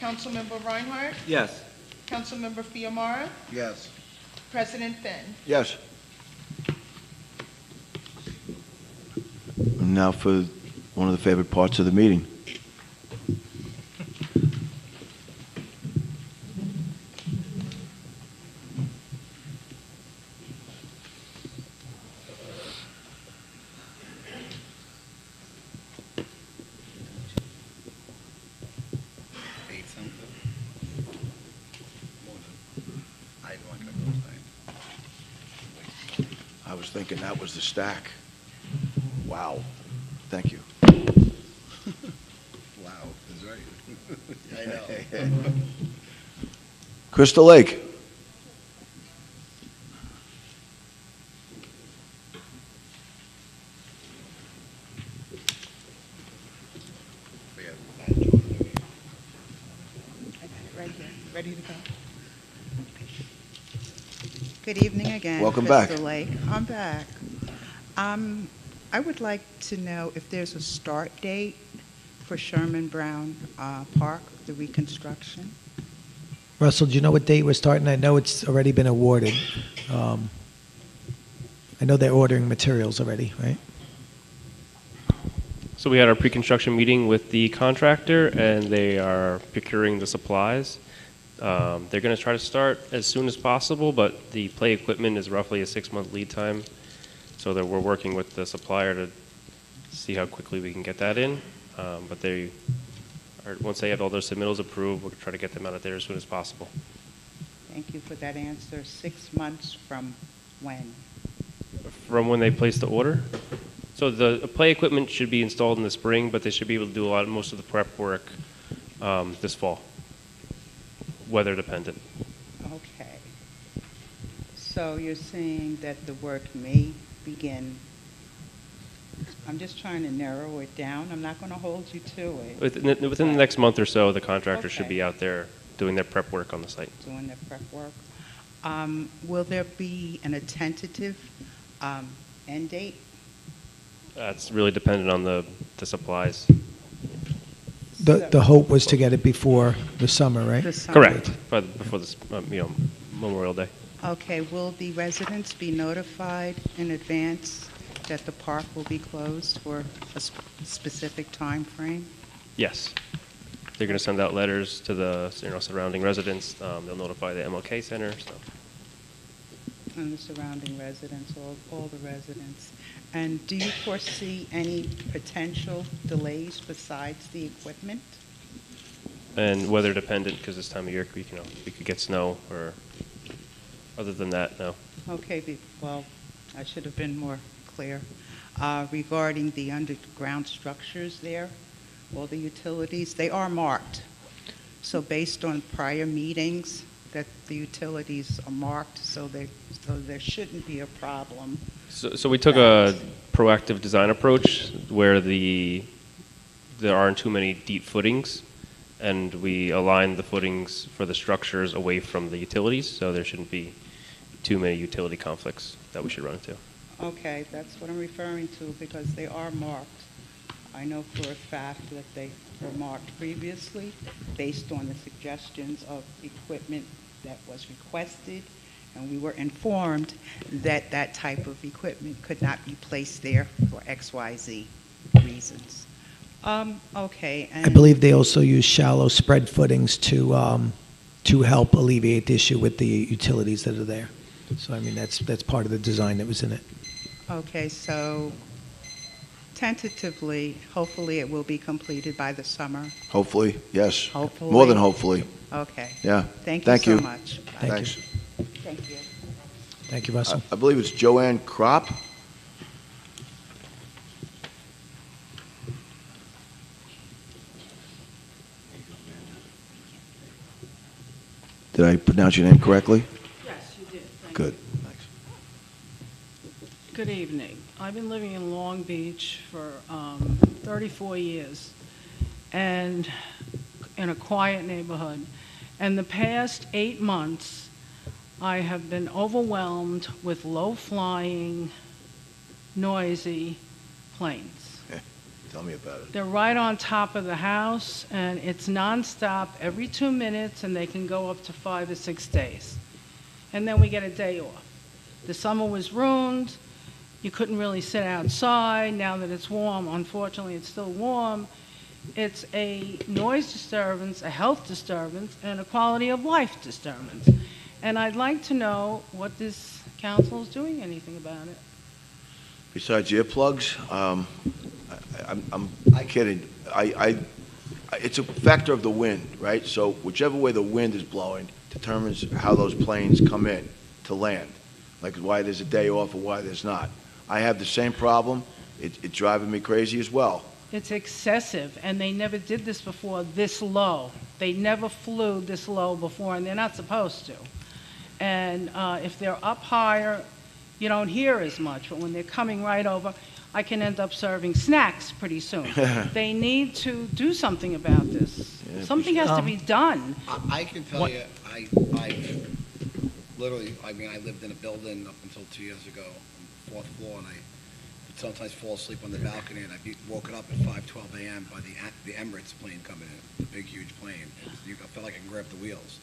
Councilmember Reinhardt? Yes. Councilmember Fiamara? Yes. President Finn. Yes. And now for one of the favorite parts of the meeting. Ate something? I know I could go tonight. I was thinking that was the stack. Wow. Thank you. Wow, that's right. I know. Crystal Lake. Right here, ready to go. Good evening again. Welcome back. Crystal Lake. I'm back. I would like to know if there's a start date for Sherman Brown Park, the reconstruction. Russell, do you know what date we're starting? I know it's already been awarded. I know they're ordering materials already, right? So we had our pre-construction meeting with the contractor, and they are procuring the supplies. They're going to try to start as soon as possible, but the play equipment is roughly a 6-month lead time. So that we're working with the supplier to see how quickly we can get that in. But they or once they have all their submittals approved, we'll try to get them out of there as soon as possible. Thank you for that answer. 6 months from when? From when they place the order? So the play equipment should be installed in the spring, but they should be able to do most of the prep work this fall, weather dependent. Okay. So you're saying that the work may begin, I'm just trying to narrow it down. I'm not going to hold you to it. Within the next month or so, the contractor should Okay. be out there doing their prep work on the site. Doing their prep work. Will there be a tentative end date? It's really dependent on the supplies. The hope was to get it before the summer, right? The summer. Correct, before this, Memorial Day. Okay, will the residents be notified in advance that the park will be closed for a specific time frame? Yes. They're going to send out letters to the surrounding residents. They'll notify the MLK Center. So. And the surrounding residents, all the residents. And do you foresee any potential delays besides the equipment? And weather dependent, because this time of year we could get snow, or other than that, no. Okay, well, I should have been more clear. Regarding the underground structures there, all the utilities, they are marked. So based on prior meetings, that the utilities are marked, so there shouldn't be a problem. So we took a proactive design approach where there aren't too many deep footings, and we aligned the footings for the structures away from the utilities, so there shouldn't be too many utility conflicts that we should run into. Okay, that's what I'm referring to, because they are marked. I know for a fact that they were marked previously based on the suggestions of equipment that was requested, and we were informed that that type of equipment could not be placed there for XYZ reasons. Okay. And I believe they also use shallow spread footings to help alleviate the issue with the utilities that are there. So, I mean, that's part of the design that was in it. Okay, so tentatively, hopefully it will be completed by the summer. Hopefully, yes. Hopefully. More than hopefully. Okay. Yeah. Thank Thank you you. so much. Bye. Thanks. Thank you. Thank you, Russell. I believe it's Joanne Kropp. Did I pronounce your name correctly? Yes, you did. Thank Good. you. Good evening. I've been living in Long Beach for 34 years, and in a quiet neighborhood. And the past 8 months, I have been overwhelmed with low-flying, noisy planes. Tell me about it. They're right on top of the house, and it's nonstop every 2 minutes, and they can go up to 5 or 6 days. And then we get a day off. The summer was ruined. You couldn't really sit outside. Now that it's warm, unfortunately, it's still warm. It's a noise disturbance, a health disturbance, and a quality of life disturbance. And I'd like to know what this council is doing anything about it. Besides earplugs, I'm kidding. It's a factor of the wind, right? So whichever way the wind is blowing determines how those planes come in to land, like why there's a day off or why there's not. I have the same problem. It's driving me crazy as well. It's excessive, and they never did this before this low. They never flew this low before, and they're not supposed to. And if they're up higher, you don't hear as much, but when they're coming right over, I can end up serving snacks pretty soon. They need to do something about this. Yeah, Something has to be done. I can tell you, I literally, I lived in a building up until 2 years ago, on the 4th floor, and I would sometimes fall asleep on the balcony, and I'd be woken up at 5:12 a.m. by the Emirates plane coming in, the big, huge plane. I felt like I could grab the wheels.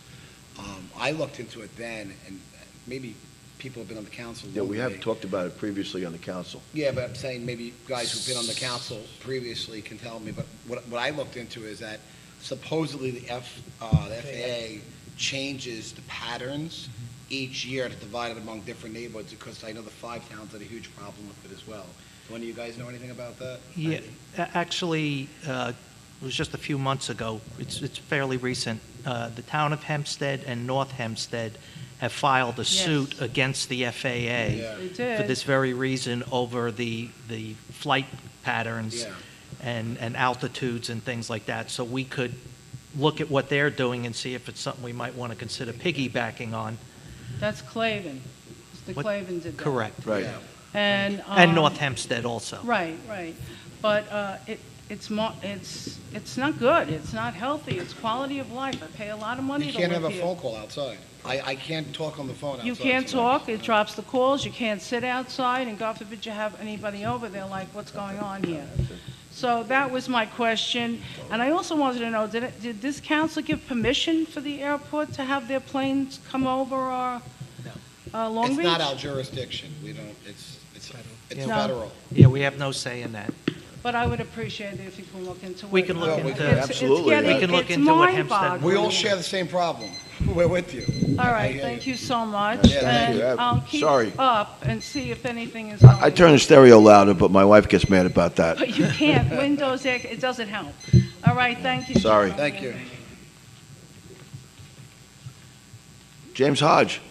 I looked into it then, and maybe people have been on the council. Yeah, we have locally. talked about it previously on the council. Yeah, but I'm saying maybe guys who've been on the council previously can tell me, but what I looked into is that supposedly the FAA changes the patterns each year to divide it among different neighborhoods, because I know the 5 towns had a huge problem with it as well. Do any of you guys know anything about that? Yeah, actually, it was just a few months ago, it's fairly recent, the town of Hempstead and North Hempstead have filed a suit against the FAA They did. for this very reason over the flight patterns Yeah. and altitudes and things like that. So we could look at what they're doing and see if it's something we might want to consider piggybacking on. That's Clavin. Mr. What? Clavin did that. Correct. Right. And North Hempstead also. Right, right. But it's not good. It's not healthy. It's quality of life. I pay a lot of money You to can't live have a here. phone call outside. I can't talk on the phone outside. You can't so- talk. It drops the calls. You can't sit outside, and God forbid you have anybody over there like, what's going on here? So that was my question. And I also wanted to know, did this council give permission for the airport to have their planes come over our Long It's Beach? not our jurisdiction. We don't, it's Yeah. federal. Yeah, we have no say in that. But I would appreciate it if you can look into it. We can look we into can. it. Absolutely. We can look into what Hempstead. mind-boggling. We all share the same problem. We're with you. All right, I- thank you so much. Yeah, thank you. And I'll keep Sorry. up and see if anything is. I turn the stereo louder, but my wife gets mad about that. But you can't. Windows, it doesn't help. All right, thank you. Sorry. gentlemen. Thank you. James Hodge.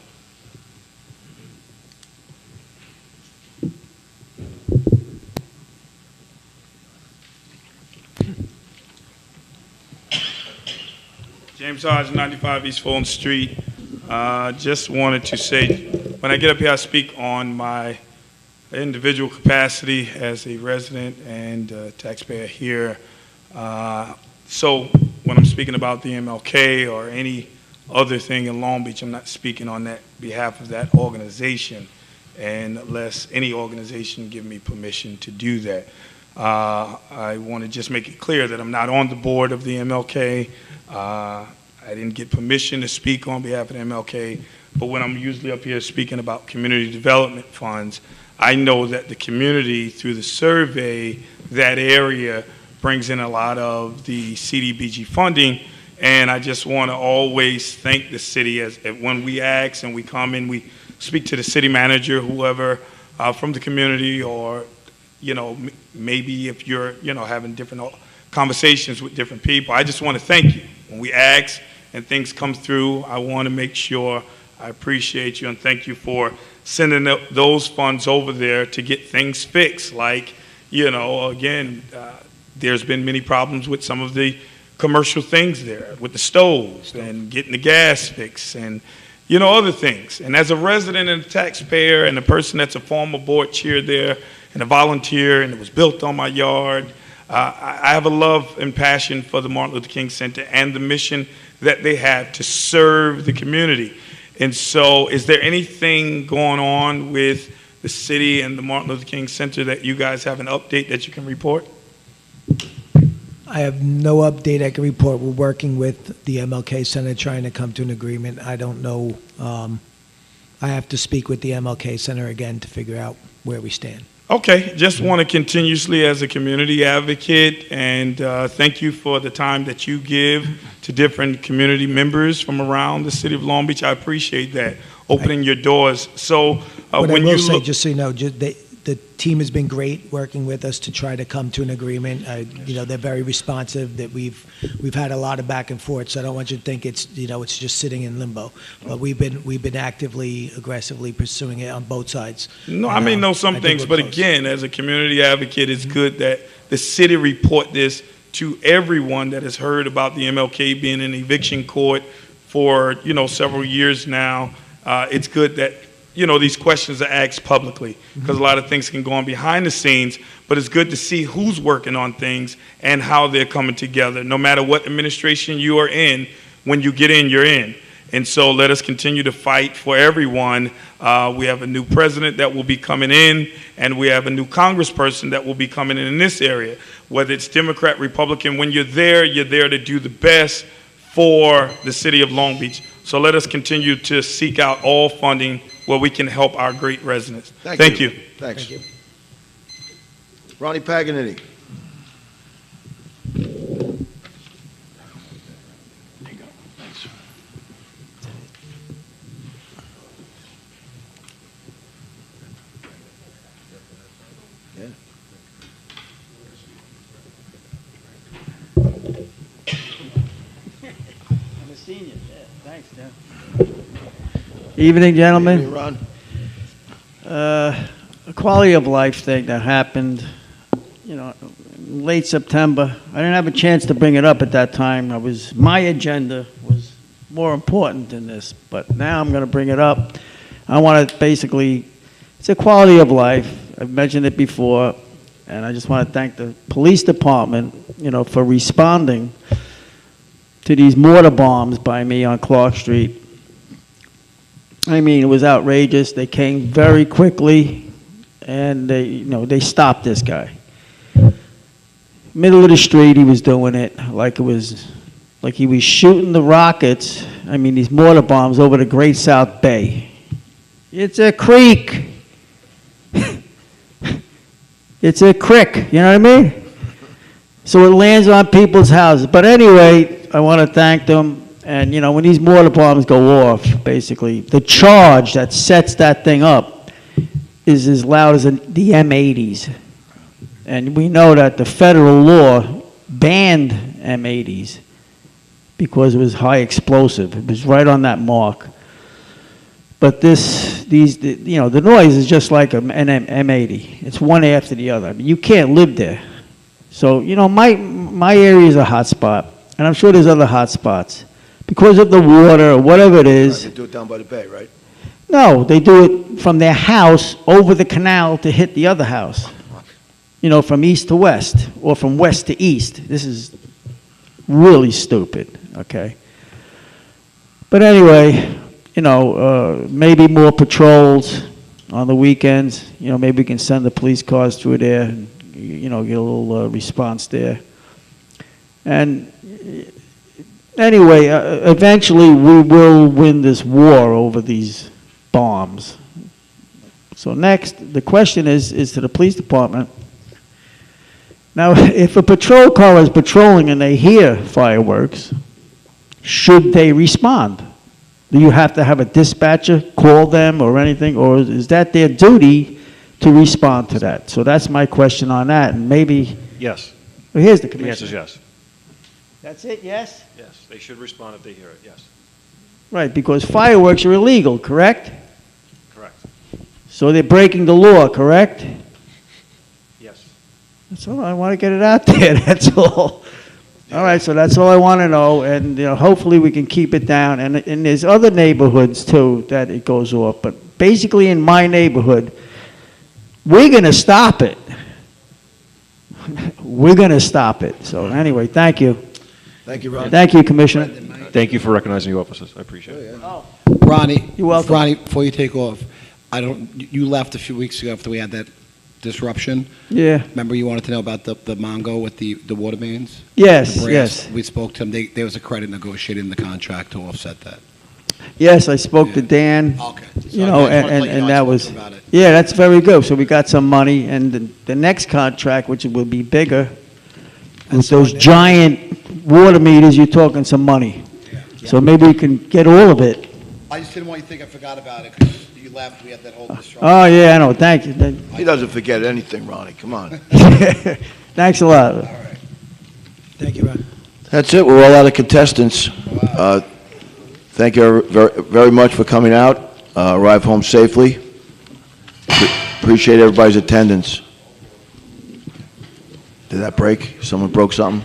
James Hodge, 95 East Fulton Street. Just wanted to say, when I get up here, I speak on my individual capacity as a resident and taxpayer here. So when I'm speaking about the MLK or any other thing in Long Beach, I'm not speaking on that behalf of that organization, and unless any organization give me permission to do that. I want to just make it clear that I'm not on the board of the MLK. I didn't get permission to speak on behalf of the MLK, but when I'm usually up here speaking about community development funds, I know that the community, through the survey, that area brings in a lot of the CDBG funding, and I just want to always thank the city as when we ask and we come in, we speak to the city manager, whoever from the community, or maybe if you're having different conversations with different people. I just want to thank you. When we ask and things come through, I want to make sure I appreciate you and thank you for sending those funds over there to get things fixed. Like, again, there's been many problems with some of the commercial things there, with the stoves and getting the gas fixed and, other things. And as a resident and a taxpayer and a person that's a former board chair there and a volunteer, and it was built on my yard, I have a love and passion for the Martin Luther King Center and the mission that they have to serve the community. And so is there anything going on with the city and the Martin Luther King Center that you guys have an update that you can report? I have no update I can report. We're working with the MLK Center, trying to come to an agreement. I don't know. I have to speak with the MLK Center again to figure out where we stand. Okay, just want to continuously as a community advocate and thank you for the time that you give to different community members from around the city of Long Beach. I appreciate that, opening your doors. So What when I will you say, look, just so you know, the team has been great working with us to try to come to an agreement. They're very responsive. That we've had a lot of back and forth. So I don't want you to think it's it's just sitting in limbo. But we've been actively, aggressively pursuing it on both sides. no, I may know some I think things, we're but close. again, as a community advocate, it's good that the city report this to everyone that has heard about the MLK being in eviction court for several years now. It's good that these questions are asked publicly, because a lot of things can go on behind the scenes, but it's good to see who's working on things and how they're coming together. No matter what administration you are in, when you get in, you're in. And so let us continue to fight for everyone. We have a new president that will be coming in, and we have a new congressperson that will be coming in this area. Whether it's Democrat, Republican, when you're there to do the best for the city of Long Beach. So let us continue to seek out all funding where we can help our great residents. Thank you. Thanks. Ronnie Paganini. seen you. Yeah, thanks, Jim. Evening, gentlemen. Evening, Ron. A quality of life thing that happened, late September. I didn't have a chance to bring it up at that time. My agenda was more important than this, but now I'm going to bring it up. I want to basically, it's a quality of life. I've mentioned it before, and I just want to thank the police department, for responding to these mortar bombs by me on Clark Street. I mean, it was outrageous. They came very quickly, and they stopped this guy. Middle of the street, he was doing it like he was shooting the rockets. I mean, these mortar bombs over the Great South Bay. It's a creek. It's a crick, you know what I mean? So it lands on people's houses. But anyway, I want to thank them. And, when these mortar bombs go off, basically, the charge that sets that thing up is as loud as the M80s. And we know that the federal law banned M80s because it was high explosive. It was right on that mark. But the noise is just like an M80. It's one after the other. I mean, you can't live there. So, my area is a hot spot, and I'm sure there's other hot spots. Because of the water or whatever it is. They do it down by the bay, right? No, they do it from their house over the canal to hit the other house. From east to west or from west to east. This is really stupid, okay? But anyway, maybe more patrols on the weekends. Maybe we can send the police cars through there and, get a little response there. And anyway, eventually we will win this war over these bombs. So next, the question is to the police department. Now, if a patrol car is patrolling and they hear fireworks, should they respond? Do you have to have a dispatcher call them or anything, or is that their duty to respond to that? So that's my question on that, and maybe... Yes. Well, here's the The commissioner. answer is yes. That's it, yes? Yes, they should respond if they hear it, yes. Right, because fireworks are illegal, correct? Correct. So they're breaking the law, correct? Yes. That's all, I want to get it out there, that's all. All right, so that's all I want to know, and hopefully we can keep it down. And there's other neighborhoods, too, that it goes off. But basically in my neighborhood, we're going to stop it. We're going to stop it. So anyway, thank you. Thank you, Ron. Thank you, Commissioner. Thank you for recognizing the officers. I appreciate it. Oh. Ronnie. You're welcome. Ronnie, before you take off, you left a few weeks ago after we had that disruption. Yeah. Remember you wanted to know about the Mongo with the water mains? Yes, The brass? yes. We spoke to them. There was a credit negotiated in the contract to offset that. Yes, I spoke to Dan. Okay. So I And, just wanted to let you know I that spoke was, to him about it. yeah, that's very good. So we got some money, and the next contract, which will be bigger, with those giant water meters, you're talking some money. So maybe we can get all of it. I just didn't want you to think I forgot about it because you left. We had that whole disruption. Oh, yeah, I know, thank you. He doesn't forget anything, Ronnie, come on. Thanks a lot. Thank you, Ron. That's it, we're all out of contestants. Thank you very, very much for coming out. Arrive home safely. Appreciate everybody's attendance. Did that break? Someone broke something?